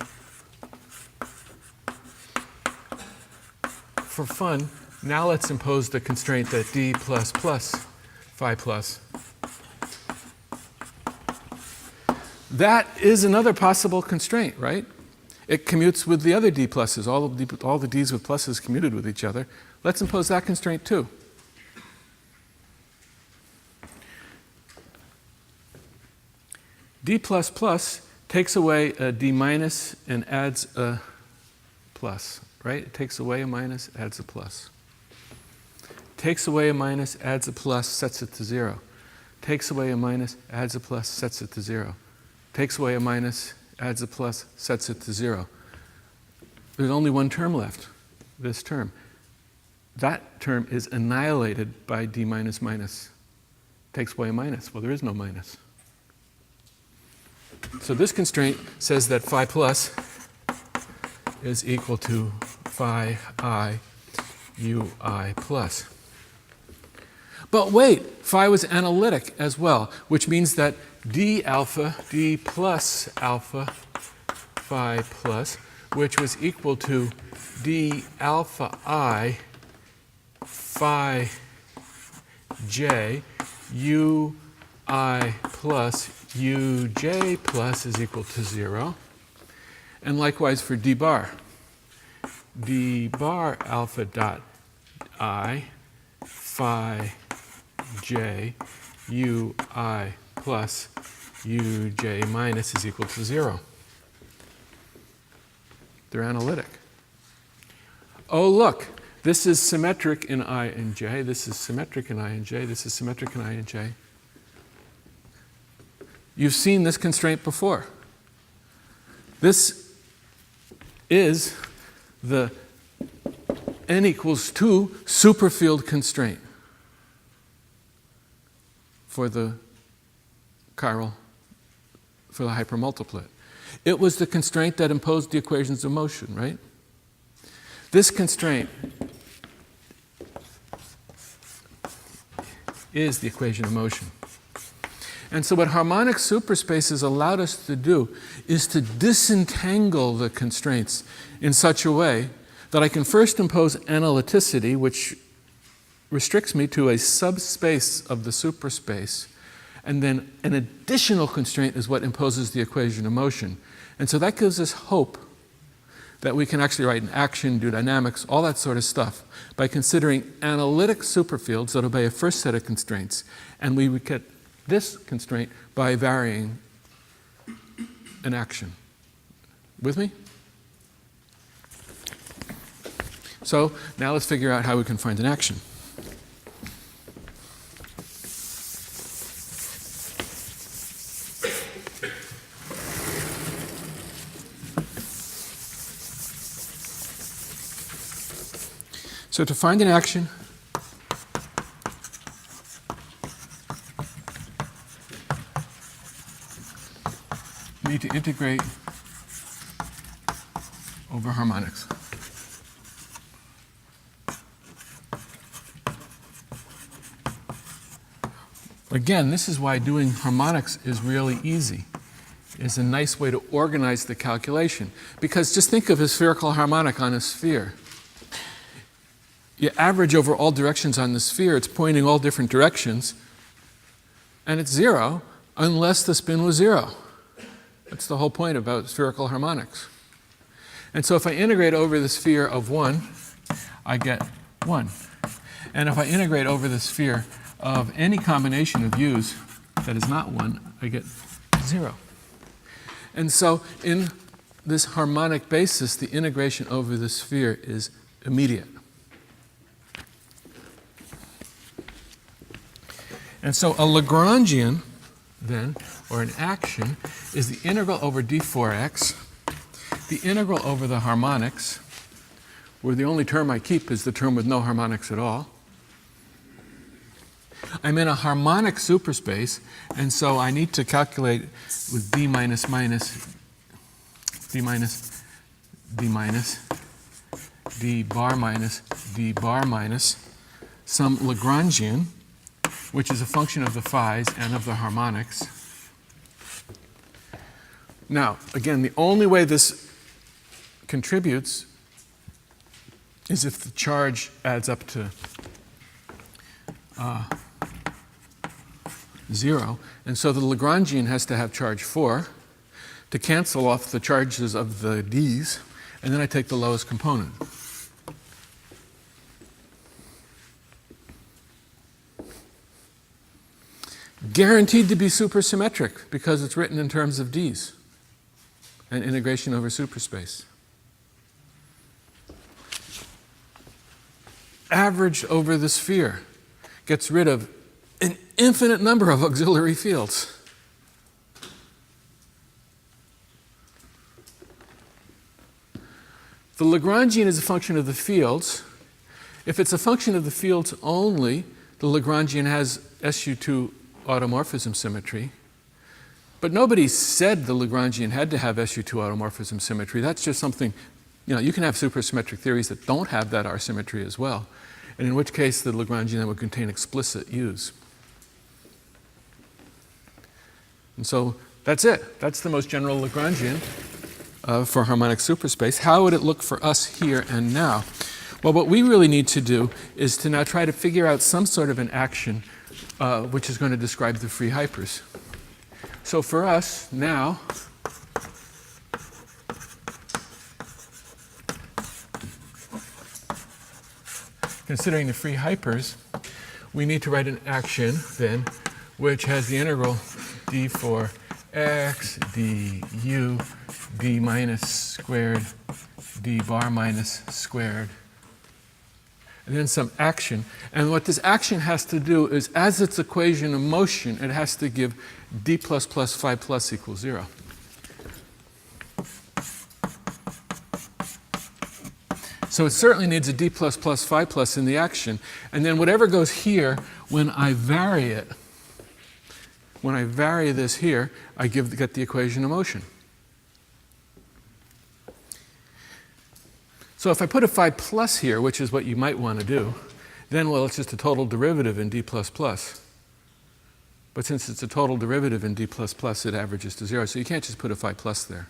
for fun, Now let's impose the constraint that d plus plus phi plus. That is another possible constraint, right? It commutes with the other d pluses. All the d's with pluses commuted with each other. Let's impose that constraint too. D plus plus takes away a d minus and adds a plus, right? It takes away a minus, adds a plus. Takes away a minus, adds a plus, sets it to 0. Takes away a minus, adds a plus, sets it to 0. Takes away a minus, adds a plus, sets it to 0. There's only one term left, this term. That term is annihilated by d minus minus. Takes away a minus. Well, there is no minus. So this constraint says that phi plus is equal to phi I ui plus. But wait, phi was analytic as well, which means that d alpha, d plus alpha phi plus, which was equal to d alpha I phi j u I plus uj plus is equal to 0. And likewise for d bar alpha dot I phi j u I plus uj minus is equal to 0. They're analytic. Oh, look, this is symmetric in I and j. This is symmetric in I and j. This is symmetric in I and j. You've seen this constraint before. This is the n equals 2 superfield constraint for the chiral, for the hypermultiplet. It was the constraint that imposed the equations of motion, right? This constraint is the equation of motion. And so what harmonic superspaces allowed us to do is to disentangle the constraints in such a way that I can first impose analyticity, which restricts me to a subspace of the superspace, and then an additional constraint is what imposes the equation of motion. And so that gives us hope that we can actually write an action, do dynamics, all that sort of stuff, by considering analytic superfields that obey a first set of constraints. And we would get this constraint by varying an action. With me? So now let's figure out how we can find an action. So to find an action, we need to integrate over harmonics. Again, this is why doing harmonics is really easy. It's a nice way to organize the calculation. Because just think of a spherical harmonic on a sphere. You average over all directions on the sphere, it's pointing all different directions, and it's 0 unless the spin was 0. That's the whole point about spherical harmonics. And so if I integrate over the sphere of 1, I get 1. And if I integrate over the sphere of any combination of u's that is not 1, I get 0. And so in this harmonic basis, the integration over the sphere is immediate. And so a Lagrangian, then, or an action, is the integral over d4x, the integral over the harmonics, where the only term I keep is the term with no harmonics at all. I'm in a harmonic superspace, and so I need to calculate with d minus minus, d minus, d minus, d bar minus, some Lagrangian, which is a function of the phis and of the harmonics. Now, again, the only way this contributes is if the charge adds up to 0. And so the Lagrangian has to have charge 4 to cancel off the charges of the d's, and then I take the lowest component. Guaranteed to be supersymmetric because it's written in terms of d's and integration over superspace. Averaged over the sphere gets rid of an infinite number of auxiliary fields. The Lagrangian is a function of the fields. If it's a function of the fields only, the Lagrangian has SU2 automorphism symmetry. But nobody said the Lagrangian had to have SU2 automorphism symmetry. That's just something, you can have supersymmetric theories that don't have that R symmetry as well, and in which case the Lagrangian then would contain explicit U's. And so that's it. That's the most general Lagrangian for harmonic superspace. How would it look for us here and now? Well, what we really need to do is to now try to figure out some sort of an action which is going to describe the free hypers. So for us now, considering the free hypers, we need to write an action then which has the integral d for x, du, d minus squared, d bar minus squared, and then some action. And what this action has to do is, as its equation of motion, it has to give d plus plus phi plus equals 0. So it certainly needs a d plus plus phi plus in the action. And then whatever goes here, when I vary it, when I vary this here, I get the equation of motion. So if I put a phi plus here, which is what you might want to do, then, well, it's just a total derivative in d plus plus. But since it's a total derivative in d plus plus, it averages to 0. So you can't just put a phi plus there.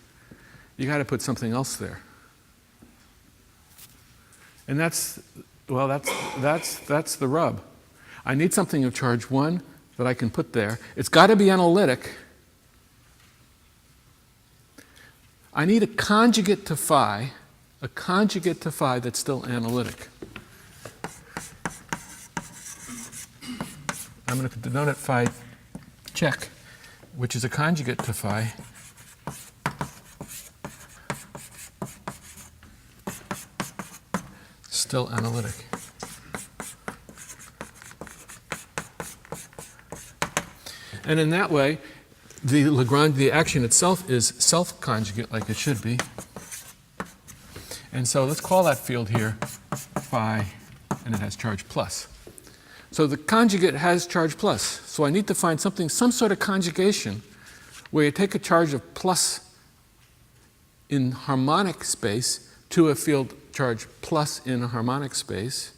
You got to put something else there. And that's the rub. I need something of charge 1 that I can put there. It's got to be analytic. I need a conjugate to phi that's still analytic. I'm going to denote it phi check, which is a conjugate to phi. Still analytic. And in that way, the action itself is self-conjugate like it should be. And so let's call that field here phi, and it has charge plus. So the conjugate has charge plus. So I need to find some sort of conjugation where you take a charge of plus in harmonic space to a field charge plus in a harmonic space.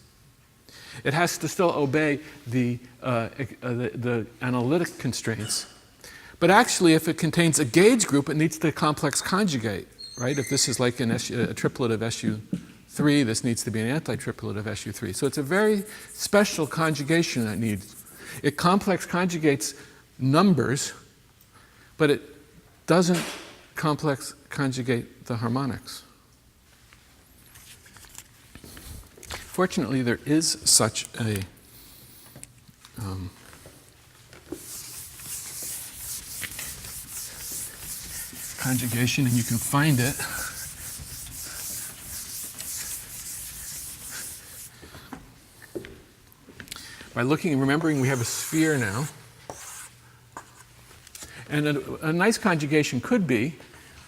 It has to still obey the analytic constraints. But actually, if it contains a gauge group, it needs to complex conjugate, right? If this is like a triplet of SU3, this needs to be an anti-triplet of SU3. So it's a very special conjugation that needs. It complex conjugates numbers, but it doesn't complex conjugate the harmonics. Fortunately, there is such a conjugation, and you can find it. By remembering we have a sphere now. And a nice conjugation could be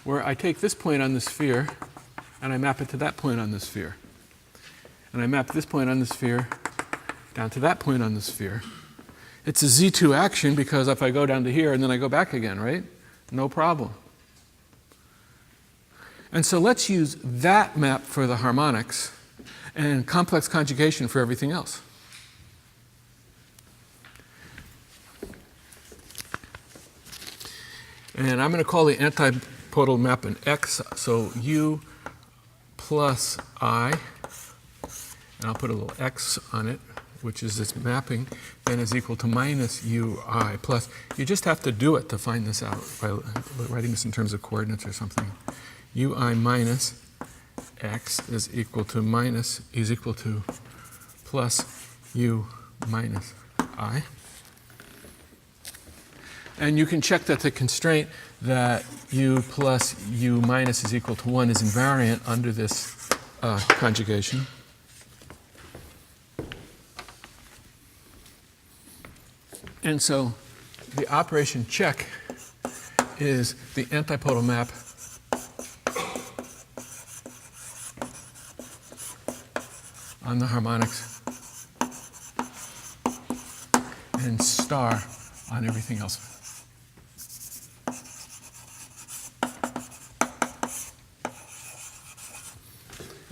where I take this point on the sphere and I map it to that point on the sphere. And I map this point on the sphere down to that point on the sphere. It's a Z2 action because if I go down to here and then I go back again, right? No problem. And so let's use that map for the harmonics and complex conjugation for everything else. And I'm going to call the antipodal map an X. So U plus I and I'll put a little x on it, which is this mapping, then is equal to minus ui plus. You just have to do it to find this out by writing this in terms of coordinates or something. Ui minus x is equal to plus u minus I. And you can check that the constraint that u plus u minus is equal to 1 is invariant under this conjugation. And so the operation check is the antipodal map on the harmonics and star on everything else.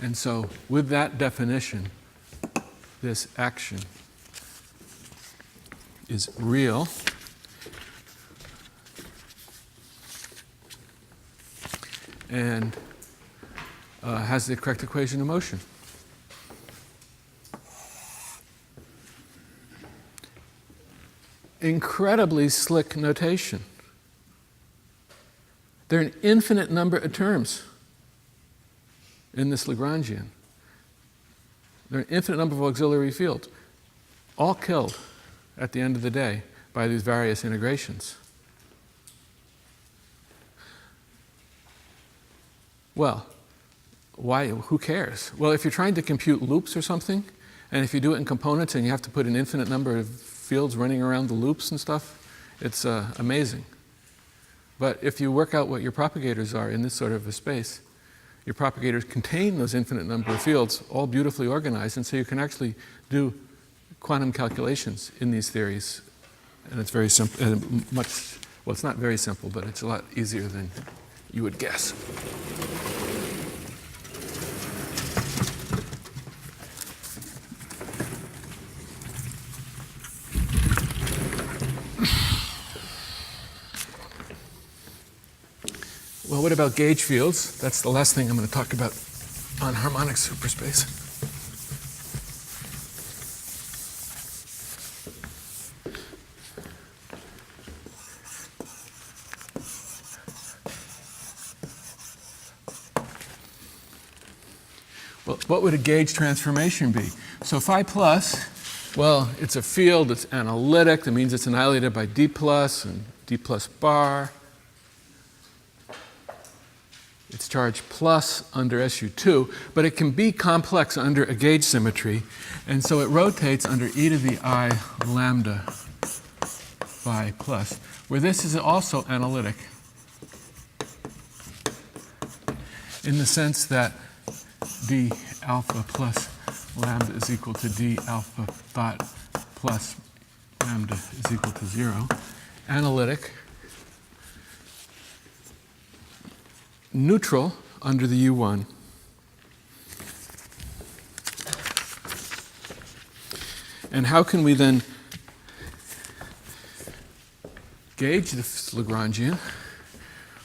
And so with that definition, this action is real. And has the correct equation of motion. Incredibly slick notation. There are an infinite number of terms in this Lagrangian. There are an infinite number of auxiliary fields, all killed at the end of the day by these various integrations. Well, why? Who cares? Well, if you're trying to compute loops or something, and if you do it in components and you have to put an infinite number of fields running around the loops and stuff, it's amazing. But if you work out what your propagators are in this sort of a space, your propagators contain those infinite number of fields, all beautifully organized, and so you can actually do quantum calculations in these theories. And it's very simple, and much, well, it's not very simple, but it's a lot easier than you would guess. Well, what about gauge fields? That's the last thing I'm going to talk about on harmonic superspace. Well, what would a gauge transformation be? So phi plus, well, it's a field, it's analytic. That means it's annihilated by d plus and d plus bar. It's charged plus under SU2, but it can be complex under a gauge symmetry, and so it rotates under e to the I lambda phi plus, where this is also analytic in the sense that d alpha plus lambda is equal to d alpha thought plus lambda is equal to 0. Analytic. Neutral under the U1. And how can we then gauge this Lagrangian?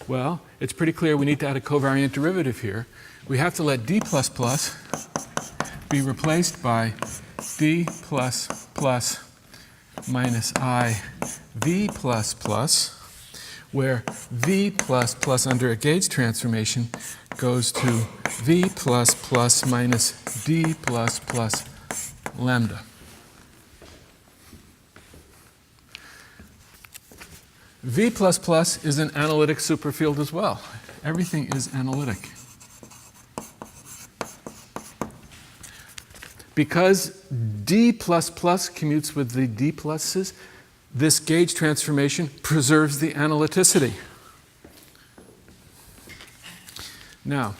Well, it's pretty clear we need to add a covariant derivative here. We have to let d plus plus be replaced by d plus plus minus I v plus plus, where v plus plus under a gauge transformation goes to v plus plus minus d plus plus lambda. V plus plus is an analytic superfield as well. Everything is analytic. Because d plus plus commutes with the d pluses, this gauge transformation preserves the analyticity. Now,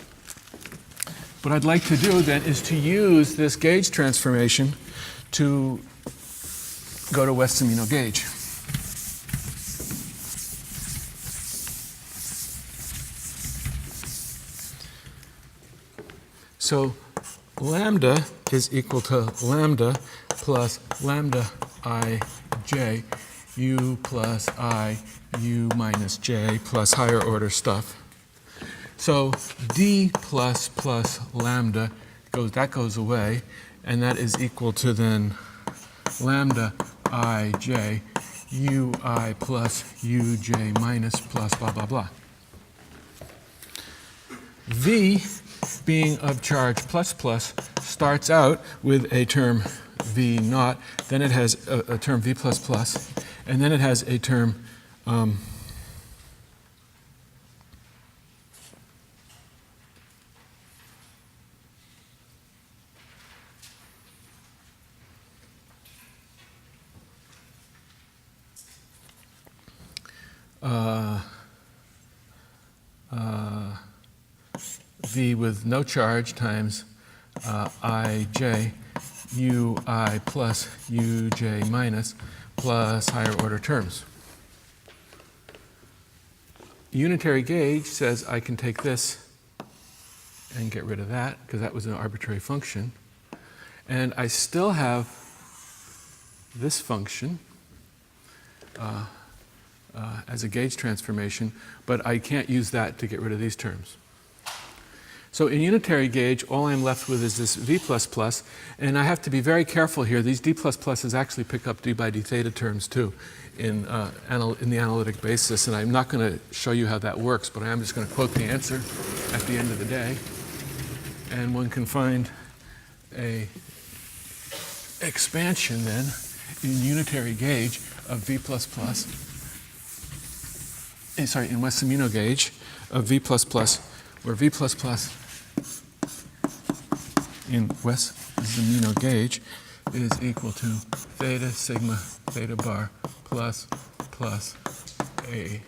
what I'd like to do then is to use this gauge transformation to go to Wess-Zumino gauge. So lambda is equal to lambda plus lambda ij u plus I u minus j plus higher order stuff. So d plus plus lambda goes away, and that is equal to then lambda ij ui plus uj minus plus blah, blah, blah. V, being of charge plus plus, starts out with a term V naught, then it has a term V plus plus, and then it has a term V with no charge times ij ui plus uj minus plus higher order terms. Unitary gauge says I can take this and get rid of that because that was an arbitrary function. And I still have this function as a gauge transformation, but I can't use that to get rid of these terms. So in unitary gauge, all I'm left with is this V++, and I have to be very careful here. These D++s actually pick up d by d theta terms too in the analytic basis, and I'm not going to show you how that works, but I am just going to quote the answer at the end of the day. And one can find a expansion then in unitary gauge of V++, in Wess-Zumino gauge of V++, where V++ in Wess-Zumino gauge is equal to theta sigma theta bar plus a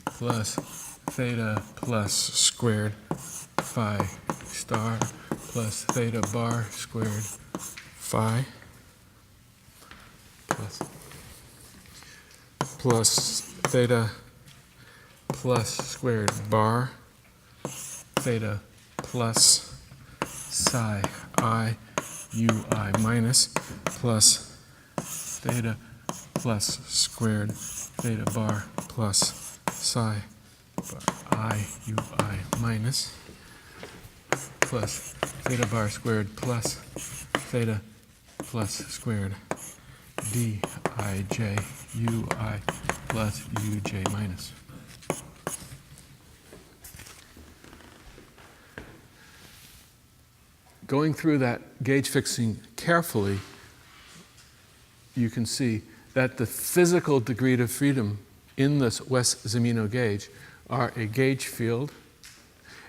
plus theta plus squared phi star plus theta bar squared phi plus theta plus squared bar theta plus psi I ui minus plus theta plus squared theta bar plus psi bar I ui minus plus theta bar squared plus theta plus squared d ij ui plus uj minus. Going through that gauge fixing carefully, you can see that the physical degree of freedom in this Wess-Zumino gauge are a gauge field,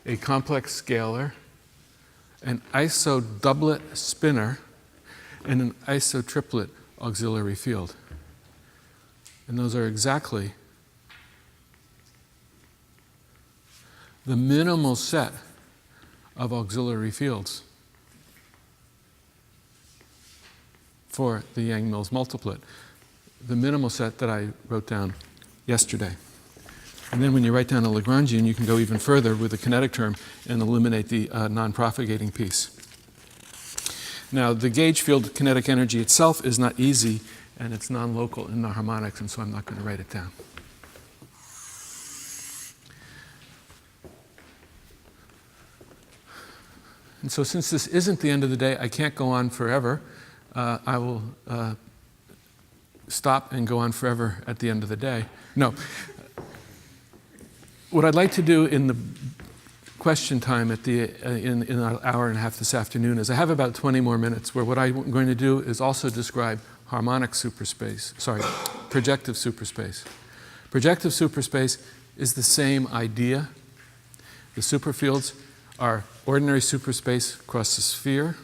a complex scalar, an iso-doublet spinner, and an iso-triplet auxiliary field. And those are exactly the minimal set of auxiliary fields for the Yang-Mills multiplet, the minimal set that I wrote down yesterday. And then when you write down a Lagrangian, you can go even further with the kinetic term and eliminate the non-propagating piece. Now, the gauge field kinetic energy itself is not easy, and it's non-local in the harmonics, and so I'm not going to write it down. And so since this isn't the end of the day, I can't go on forever. I will stop and go on forever at the end of the day. No. What I'd like to do in the question time at the in an hour and a half this afternoon is I have about 20 more minutes where what I'm going to do is also describe harmonic superspace, projective superspace. Projective superspace is the same idea. The superfields are ordinary superspace across the sphere,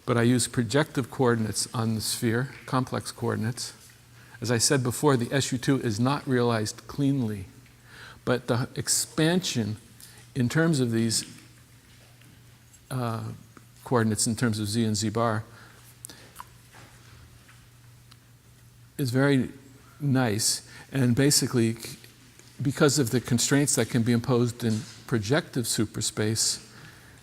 but I use projective coordinates on the sphere, complex coordinates. As I said before, the SU2 is not realized cleanly, but the expansion in terms of these coordinates, in terms of z and z bar, is very nice, and basically, because of the constraints that can be imposed in projective superspace,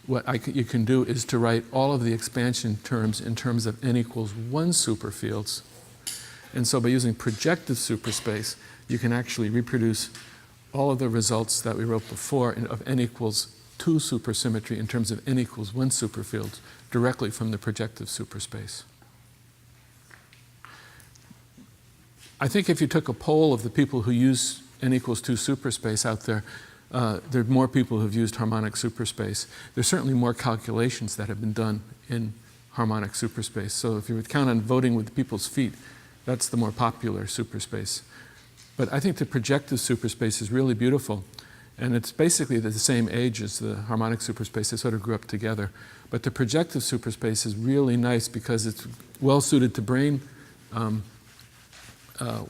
what you can do is to write all of the expansion terms in terms of n equals 1 superfields. And so by using projective superspace, you can actually reproduce all of the results that we wrote before of n equals 2 supersymmetry in terms of n equals 1 superfields directly from the projective superspace. I think if you took a poll of the people who use n equals 2 superspace out there, there are more people who've used harmonic superspace. There's certainly more calculations that have been done in harmonic superspace. So if you would count on voting with people's feet, that's the more popular superspace. But I think the projective superspace is really beautiful. And it's basically the same age as the harmonic superspace. They sort of grew up together. But the projective superspace is really nice because it's well suited to brane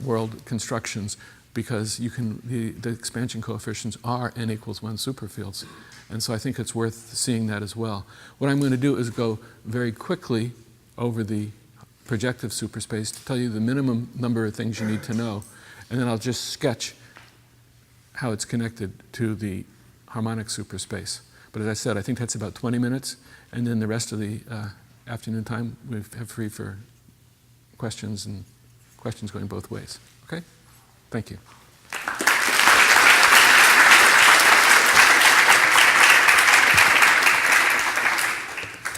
world constructions, because you can, the expansion coefficients are n equals 1 superfields. And so I think it's worth seeing that as well. What I'm going to do is go very quickly over the projective superspace to tell you the minimum number of things you need to know. And then I'll just sketch how it's connected to the harmonic superspace. But as I said, I think that's about 20 minutes. And then the rest of the afternoon time we have free for questions, and questions going both ways. Okay? Thank you.